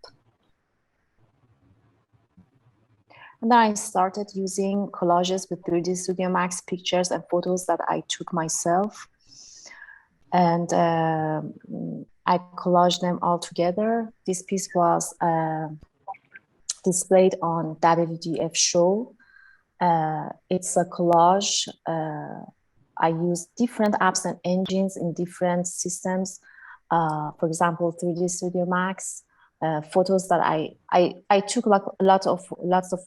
And then I started using collages with 3D Studio Max pictures and photos that I took myself. And I collaged them all together. This piece was displayed on WDF show It's a collage. I use different apps and engines in different systems. For example, 3D Studio Max. Photos that I took like lots of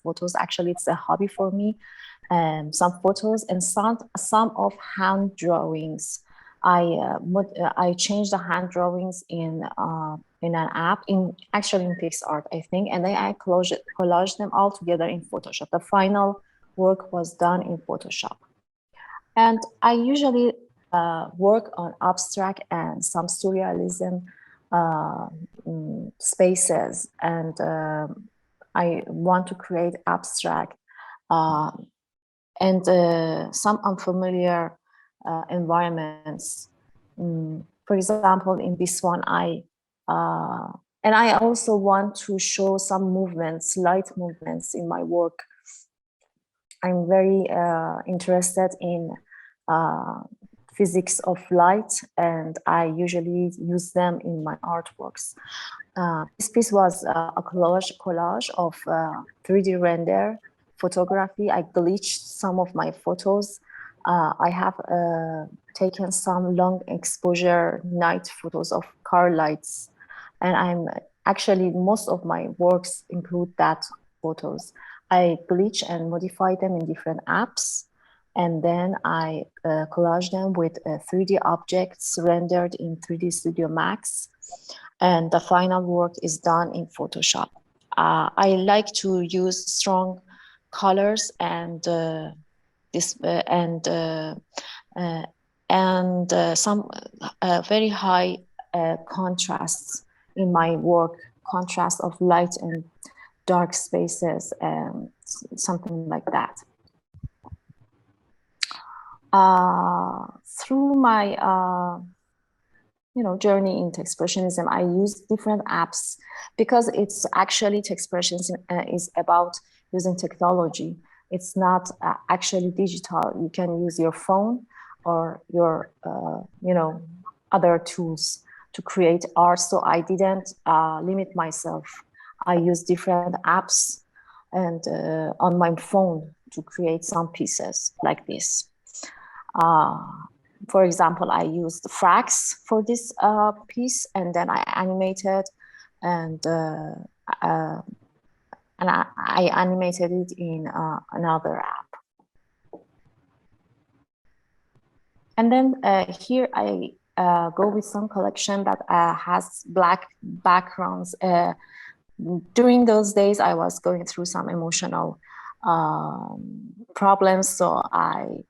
photos. Actually, it's a hobby for me. Some photos and some of hand drawings. I changed the hand drawings in an app actually in PixArt, I think, and then I collaged them all together in Photoshop. The final work was done in Photoshop. And I usually work on abstract and some surrealism spaces, and I want to create abstract and some unfamiliar environments. For example, in this one, and I also want to show some movements, light movements in my work. I'm very interested in physics of light, and I usually use them in my artworks. This piece was a collage of 3D render photography. I glitched some of my photos. I have taken some long exposure night photos of car lights, and actually most of my works include that photos. I glitch and modify them in different apps, and then I collage them with 3D objects rendered in 3D Studio Max, and the final work is done in Photoshop. I like to use strong colors and some very high contrasts in my work, contrast of light and dark spaces and something like that. Through my journey in Techspressionism, I use different apps because it's actually Techspressionism is about using technology. It's not actually digital. You can use your phone or your other tools to create art. So I didn't limit myself. I use different apps and on my phone to create some pieces like this. For example, I used Frax for this piece, and then I animated, and I animated it in another app. And then here I go with some collection that has black backgrounds. During those days, I was going through some emotional problems, so I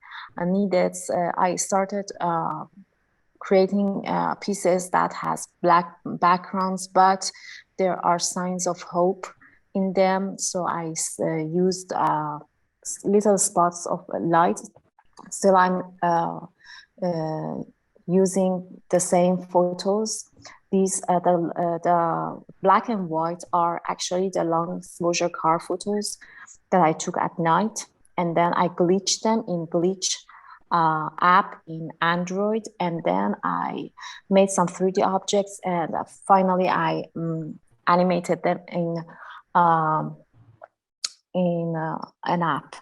started creating pieces that has black backgrounds, but there are signs of hope in them. So I used little spots of light. Still, I'm using the same photos. These the black and white are actually the long exposure car photos that I took at night, and then I glitched them in Glitch app in Android, and then I made some 3D objects, and finally I animated them in an app.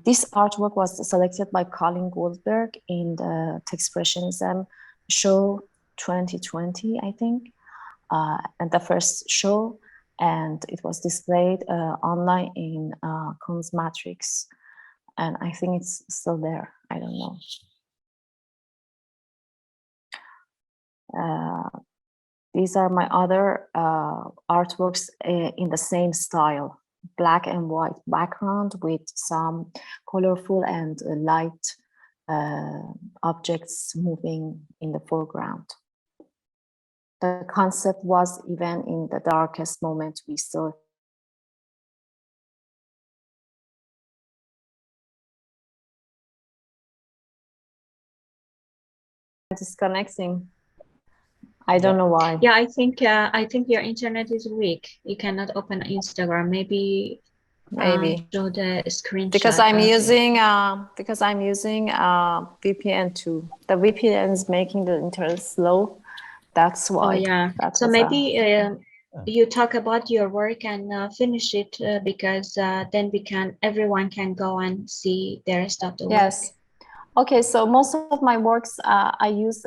This artwork was selected by Colin Goldberg in the Techspressionism show 2020, I think, and the first show, and it was displayed online in Cons Matrix, and I think it's still there. I don't know. These are my other artworks in the same style, black and white background with some colorful and light objects moving in the foreground. The concept was even in the darkest moment, we still disconnecting. I don't know why. Yeah, I think your internet is weak. You cannot open Instagram. Maybe show the screenshot. Because I'm using VPN too. The VPN is making the internet slow. That's why. Oh yeah. So maybe you talk about your work and finish it because then everyone can go and see the rest of the work. Yes. Okay, so most of my works I use,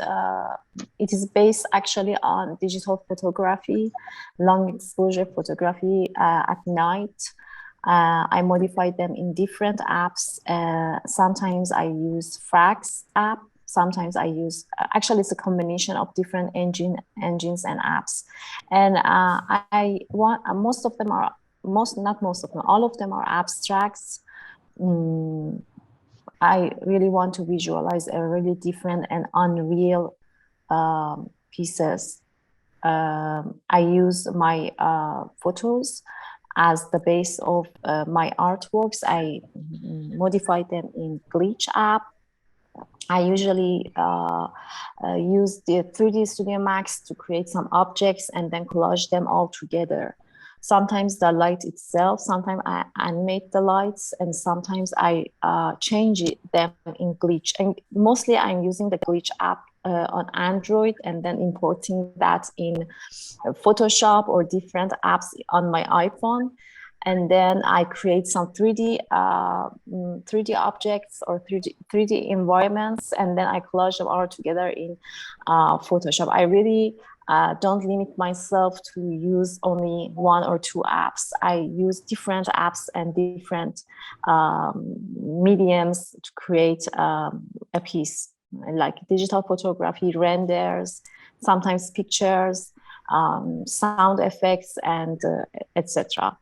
it is based actually on digital photography, long exposure photography at night. I modify them in different apps. Sometimes I use Frax app. Sometimes I use, actually it's a combination of different engines and apps. And I want, most of them are, not most of them, all of them are abstracts. I really want to visualize a really different and unreal pieces. I use my photos as the base of my artworks. I modify them in Glitch app. I usually use the 3D Studio Max to create some objects and then collage them all together. Sometimes the light itself, sometimes I animate the lights, and sometimes I change them in Glitch. And mostly I'm using the Glitch app on Android and then importing that in Photoshop or different apps on my iPhone. And then I create some 3D objects or 3D environments, and then I collage them all together in Photoshop. I really don't limit myself to use only one or two apps. I use different apps and different mediums to create a piece, like digital photography, renders, sometimes pictures, sound effects, and etc.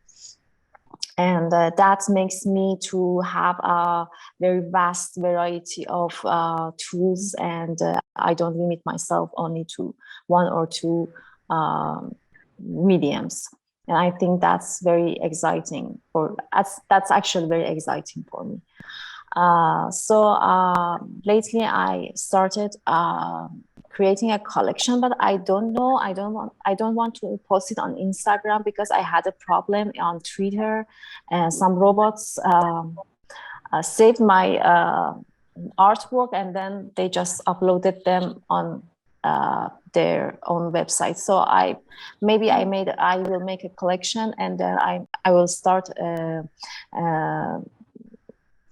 And that makes me to have a very vast variety of tools, and I don't limit myself only to one or two mediums. And I think that's very exciting, or that's actually very exciting for me. So lately I started creating a collection, but I don't know. I don't want to post it on Instagram because I had a problem on Twitter, and some robots saved my artwork and then they just uploaded them on their own website. So I will make a collection, and then I will start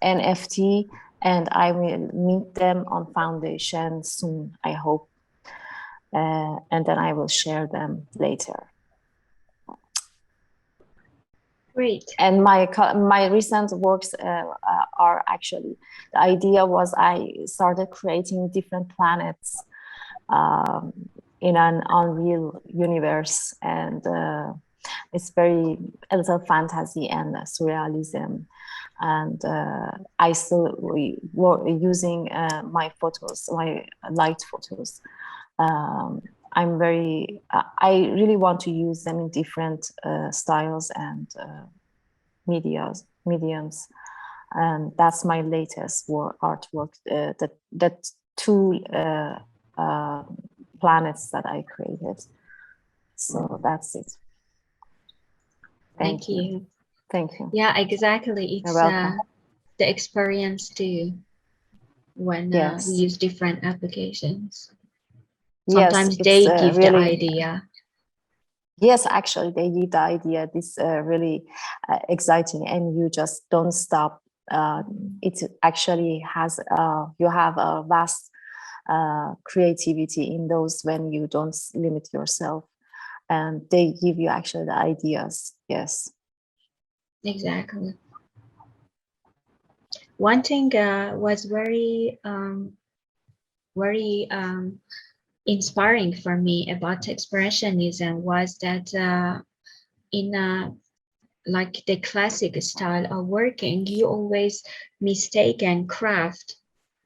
NFT, and I will meet them on Foundation soon, I hope. And then I will share them later. Great. And my recent works are actually, the idea was I started creating different planets in an unreal universe, and it's a little fantasy and surrealism. And I still were using my photos, my light photos. I really want to use them in different styles and mediums. And that's my latest artwork, the two planets that I created. So that's it. Thank you. Thank you. Yeah, exactly. It's the experience too when we use different applications. Sometimes they give really, the idea. Yes, actually, they give the idea. This really exciting, and you just don't stop. It actually has you have a vast creativity in those when you don't limit yourself, and they give you actually the ideas. Yes. Exactly. One thing was very inspiring for me about Techspressionism was that in like the classic style of working, you always mistake and craft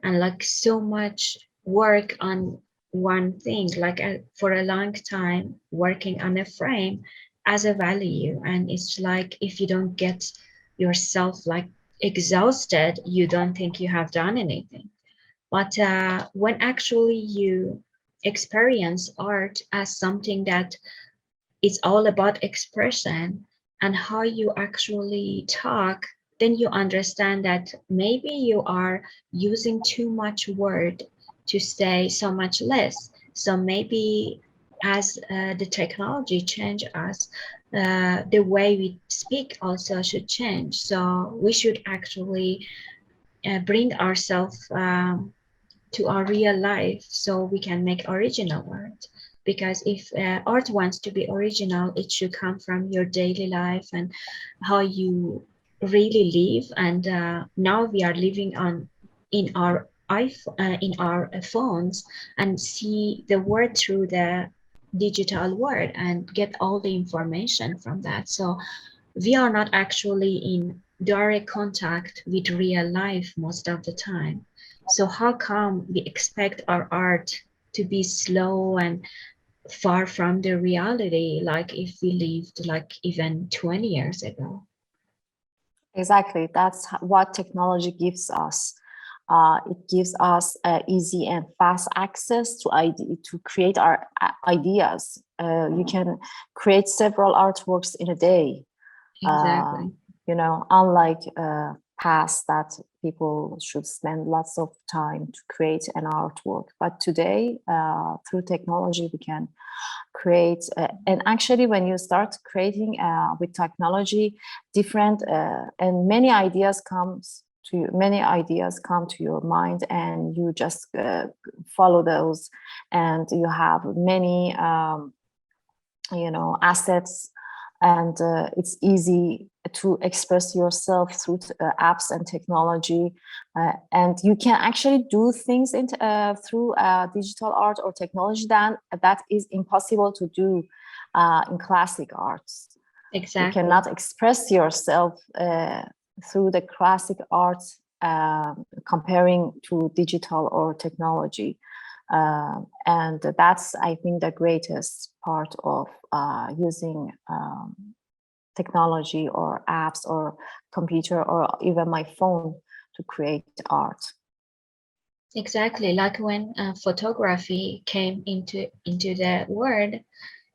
and like so much work on one thing, like for a long time working on a frame as a value. And it's like if you don't get yourself like exhausted, you don't think you have done anything. But when actually you experience art as something that is all about expression and how you actually talk, then you understand that maybe you are using too much word to say so much less. So maybe as the technology change us, the way we speak also should change. So we should actually bring ourselves to our real life so we can make original art. Because if art wants to be original, it should come from your daily life and how you really live. And now we are living on in our in our phones and see the world through the digital world and get all the information from that. So we are not actually in direct contact with real life most of the time. So how come we expect our art to be slow and far from the reality, like if we lived like even 20 years ago? Exactly. That's what technology gives us. It gives us easy and fast access to create our ideas. You can create several artworks in a day. Exactly. Unlike past that people should spend lots of time to create an artwork. But today, through technology, we can create. And actually, when you start creating with technology, different and many ideas come to your mind, and you just follow those, and you have many assets, and it's easy to express yourself through apps and technology, and you can actually do things through digital art or technology that is impossible to do in classic arts. Exactly. You cannot express yourself through the classic arts comparing to digital or technology. And that's, I think, the greatest part of using technology or apps or computer or even my phone to create art. Exactly, like when photography came into the world,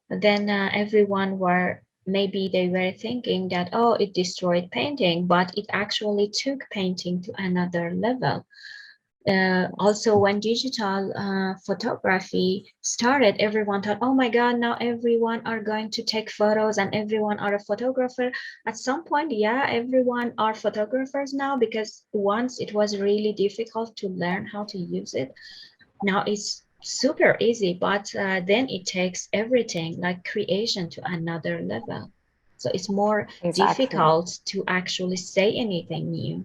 then everyone were, maybe they were thinking that, oh, it destroyed painting, but it actually took painting to another level. Also, when digital photography started, everyone thought, oh my God, now everyone are going to take photos and everyone are a photographer. At some point, yeah, everyone are photographers now, because once it was really difficult to learn how to use it. Now it's super easy, but then it takes everything like creation to another level. So it's more Exactly. difficult to actually say anything new.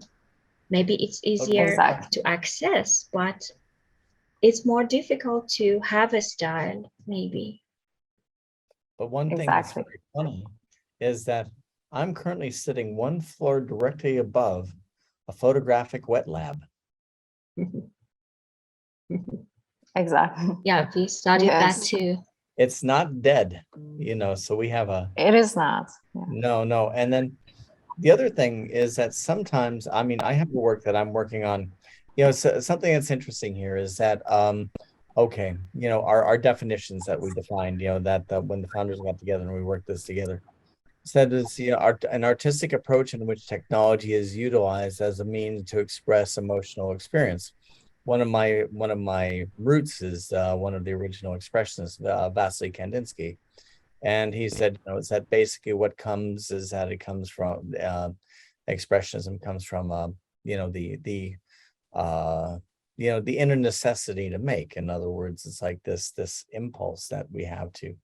Maybe it's easier Exactly. to access, but it's more difficult to have a style, maybe. But one thing that's Exactly. very funny is that I'm currently sitting one floor directly above a photographic wet lab. Exactly. Yeah, we studied that Yes. too. It's not dead, so we have It is not. Yeah. no. And then the other thing is that sometimes, I have a work that I'm working on, so something that's interesting here is that, okay, our definitions that we defined, that when the founders got together and we worked this together, said is, an artistic approach in which technology is utilized as a means to express emotional experience. One of my roots is one of the original expressionists, Vasily Kandinsky. And he said, is that basically what comes is that it comes from expressionism comes from the the inner necessity to make. In other words, it's like this impulse that we have to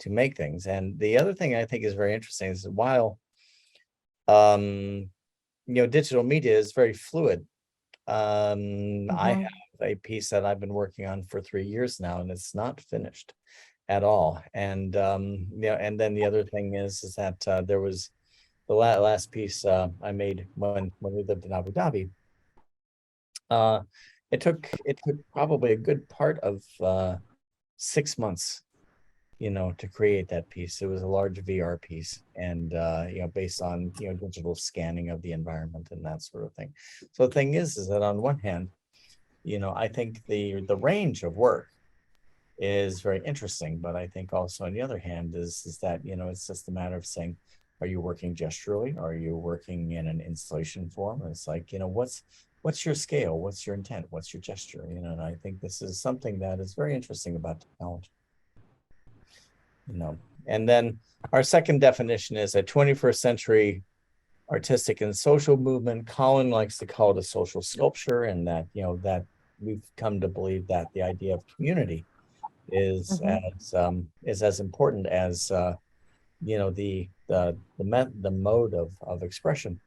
make things. And the other thing I think is very interesting is while digital media is very fluid. I have a piece that I've been working on for 3 years now, and it's not finished at all. And and then the other thing is that there was the last piece I made when we lived in Abu Dhabi. It took probably a good part of 6 months, to create that piece. It was a large VR piece, and based on digital scanning of the environment and that sort of thing. So the thing is that on one hand, I think the range of work is very interesting, but I think also on the other hand is that it's just a matter of saying, are you working gesturally? Are you working in an installation form? It's like, what's your scale? What's your intent? What's your gesture? And I think this is something that is very interesting about technology. And then our second definition is a 21st century artistic and social movement. Colin likes to call it a social sculpture, and that, that we've come to believe that the idea of community is as important as the mode of expression.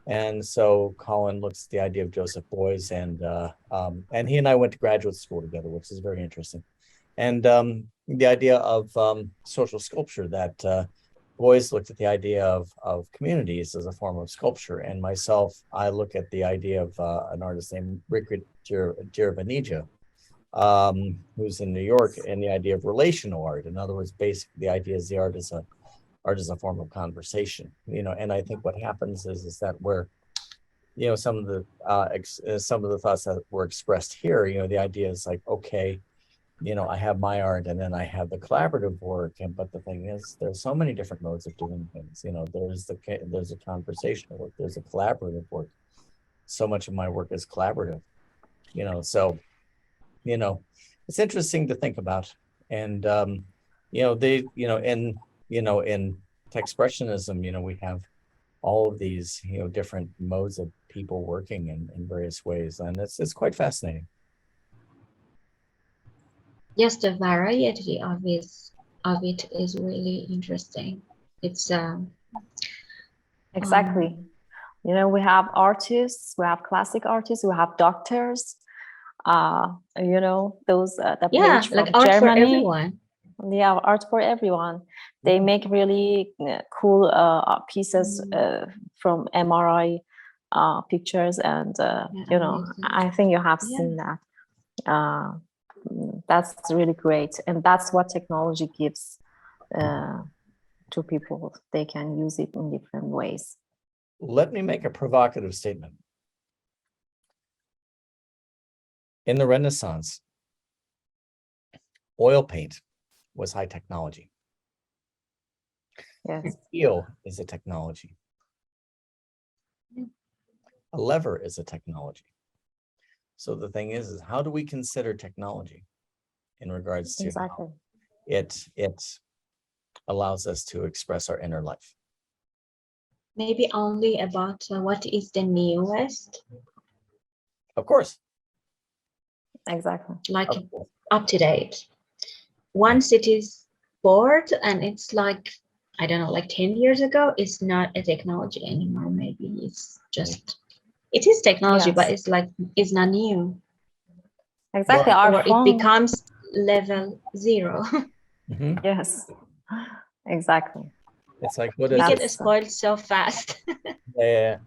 And so Colin looks at the idea of Joseph Beuys, and he and I went to graduate school together, which is very interesting. And the idea of social sculpture, that Beuys looked at the idea of communities as a form of sculpture, and myself, I look at the idea of an artist named Rick Gervanija, who's in New York, and the idea of relational art. In other words, basically the idea is the art is a form of conversation, and I think what happens is that where, some of the thoughts that were expressed here, the idea is like, okay, I have my art, and then I have the collaborative work, but the thing is, there's so many different modes of doing things. There's a conversational work, there's a collaborative work. So much of my work is collaborative, so it's interesting to think about. And in Techspressionism, we have all of these, different modes of people working in various ways, and it's quite fascinating. Yes, the variety of it is really interesting. It's Exactly. We have artists, we have classic artists, we have doctors, those the page from like art Germany. for everyone. Yeah, art for everyone. They make really cool pieces from MRI pictures, and I think you have seen that. That's really great, and that's what technology gives to people. They can use it in different ways. Let me make a provocative statement. In the Renaissance, oil paint was high technology. Yes. Steel is a technology. A lever is a technology. So the thing is how do we consider technology in regards to how it allows us to express our inner life? Maybe only about what is the newest. Of course. Exactly. Like up to date. Once it is board and it's like, I don't know, like 10 years ago, it's not a technology anymore. Maybe it's just, it is technology, but it's like, it's not new. Exactly. Or it becomes level 0. Yes, exactly. It's like, what we is get spoiled so fast. Yeah.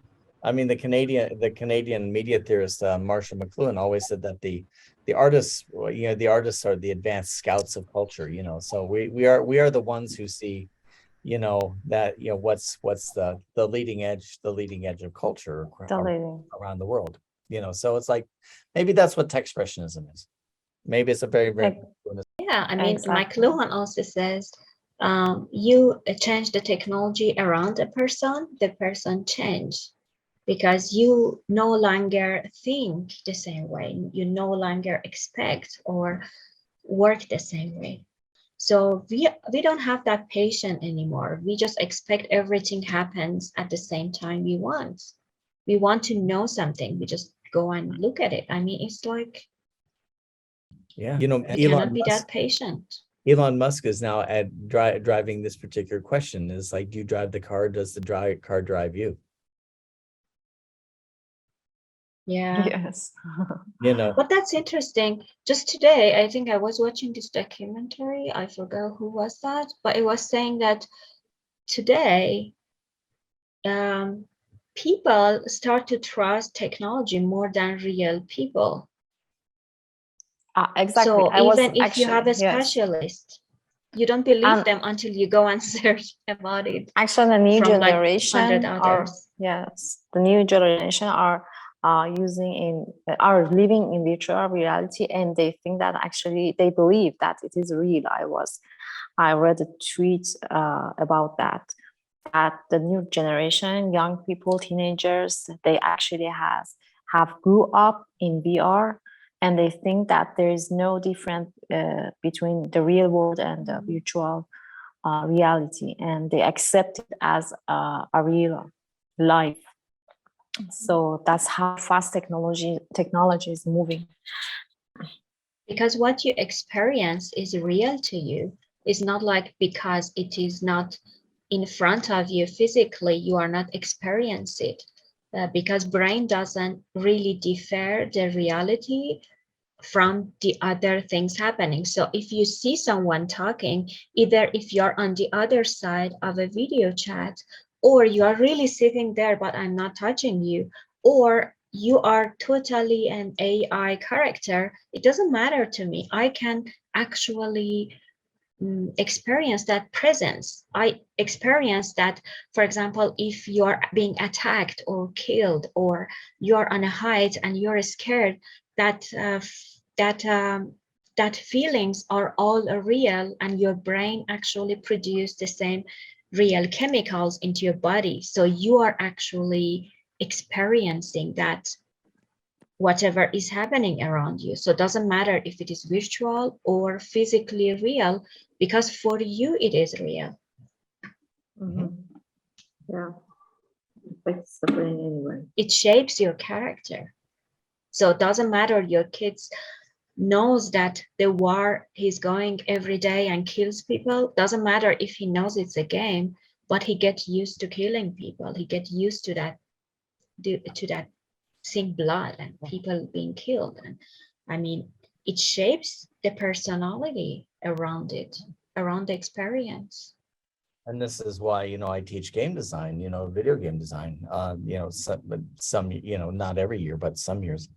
I mean, the Canadian media theorist Marshall McLuhan always said that the artists, the artists are the advanced scouts of culture. So we are the ones who see, that what's the leading edge of culture around the world. So it's like, maybe that's what Techspressionism is. Maybe it's a very yeah. I mean, McLuhan also says, you change the technology around a person, the person change. Because you no longer think the same way, you no longer expect or work the same way. So we don't have that patience anymore. We just expect everything happens at the same time we want. We want to know something, we just go and look at it. I mean, it's like, yeah, you cannot be that patient. Elon Musk is now driving this particular question. Is like, do you drive the car? Does the car drive you? Yeah. Yes. But that's interesting. Just today, I think I was watching this documentary. I forgot who was that, but it was saying that today, people start to trust technology more than real people. Exactly. So even if you have a specialist, you don't believe them until you go and search about it. Actually, the new generation the new generation are living in virtual reality, and they think that actually they believe that it is real. I read a tweet about that the new generation, young people, teenagers, they actually have grew up in VR, and they think that there is no difference between the real world and the virtual reality, and they accept it as a real life. So that's how fast technology is moving. Because what you experience is real to you. It's not like because it is not in front of you physically, you are not experiencing it. Because brain doesn't really differ the reality from the other things happening. So if you see someone talking, either if you're on the other side of a video chat, or you are really sitting there, but I'm not touching you, or you are totally an AI character, it doesn't matter to me. I can actually experience that presence. I experience that, for example, if you're being attacked or killed, or you're on a height and you're scared, that feelings are all real, and your brain actually produce the same real chemicals into your body. So you are actually experiencing that whatever is happening around you. So it doesn't matter if it is virtual or physically real, because for you it is real. Yeah, affects the brain anyway. It shapes your character. So it doesn't matter your kids knows that the war he's going every day and kills people. Doesn't matter if he knows it's a game, but he gets used to killing people. He gets used to that, seeing blood and people being killed. And I mean, it shapes the personality around it, around the experience. And this is why, I teach game design, video game design, some, not every year, but some years.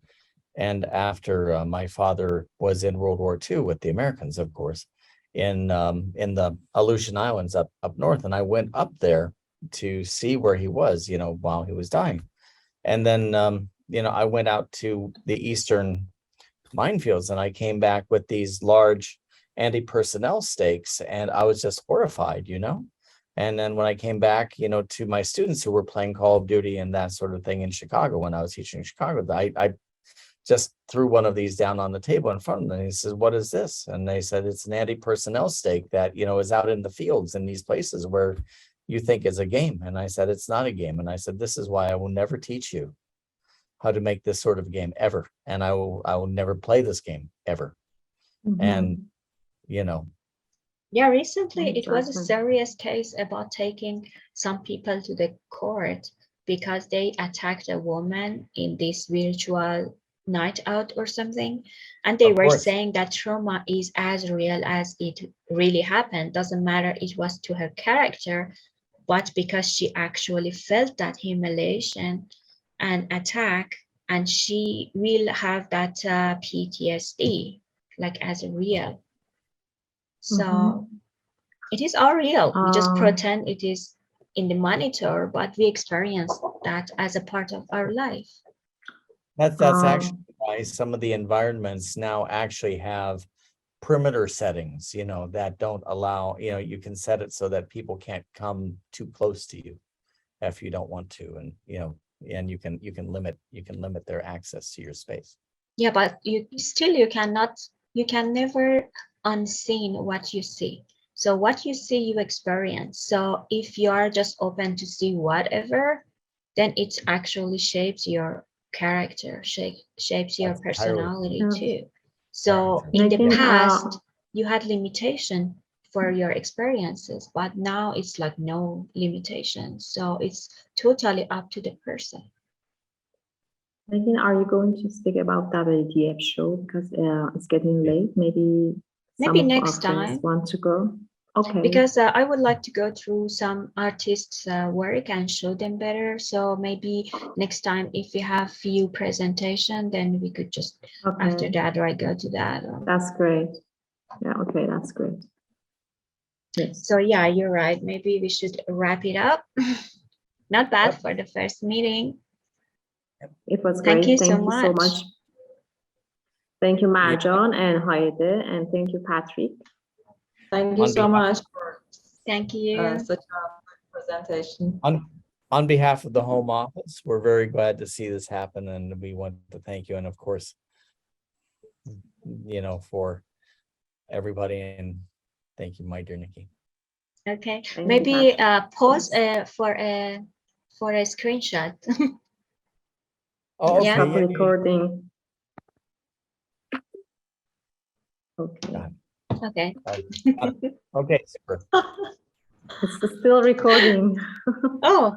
And after my father was in World War II with the Americans, of course, in the Aleutian Islands up north, and I went up there to see where he was, while he was dying. And then, I went out to the eastern minefields, and I came back with these large anti-personnel stakes, and I was just horrified, And then when I came back, to my students who were playing Call of Duty and that sort of thing in Chicago, when I was teaching in Chicago, I just threw one of these down on the table in front of them. And he says, "What is this?" And they said, "It's an anti-personnel stake that, is out in the fields in these places where you think is a game." And I said, "It's not a game." And I said, "This is why I will never teach you how to make this sort of game ever. And I will never play this game ever." And, Yeah, recently it was a serious case about taking some people to the court because they attacked a woman in this virtual night out or something. And they were saying that trauma is as real as it really happened. Doesn't matter it was to her character, but because she actually felt that humiliation and attack, and she will have that PTSD like as real. So it is all real. We just pretend it is in the monitor, but we experience that as a part of our life. That's actually why some of the environments now actually have perimeter settings, that don't allow, you can set it so that people can't come too close to you if you don't want to, and and you can limit their access to your space. Yeah, but you can never unseen what you see. So what you see, you experience. So if you are just open to see whatever, then it actually shapes your character, shapes your personality too. So in the past, you had limitation for your experiences, but now it's like no limitation. So it's totally up to the person. Negin, are you going to speak about WDF show? Because it's getting late. Maybe next time want to go. Okay. Because I would like to go through some artists' work and show them better. So maybe next time, if we have few presentation, then we could just after that, right, go to that. That's great. Yeah. Okay, that's great. Yes. So yeah, you're right. Maybe we should wrap it up. Not bad for the first meeting. It was great. Thank you so much. Thank you, Marjan and Hayedeh, and thank you, Patrick. Thank you so much for thank you such a good presentation. On behalf of the Home Office, we're very glad to see this happen, and we want to thank you, and of course, for everybody, and thank you, my dear Nikki. Okay, And maybe pause yes. for a screenshot. Oh, Yeah. okay. Stop Yeah. recording. Okay. Got Okay. Okay, super. It's still recording. Oh,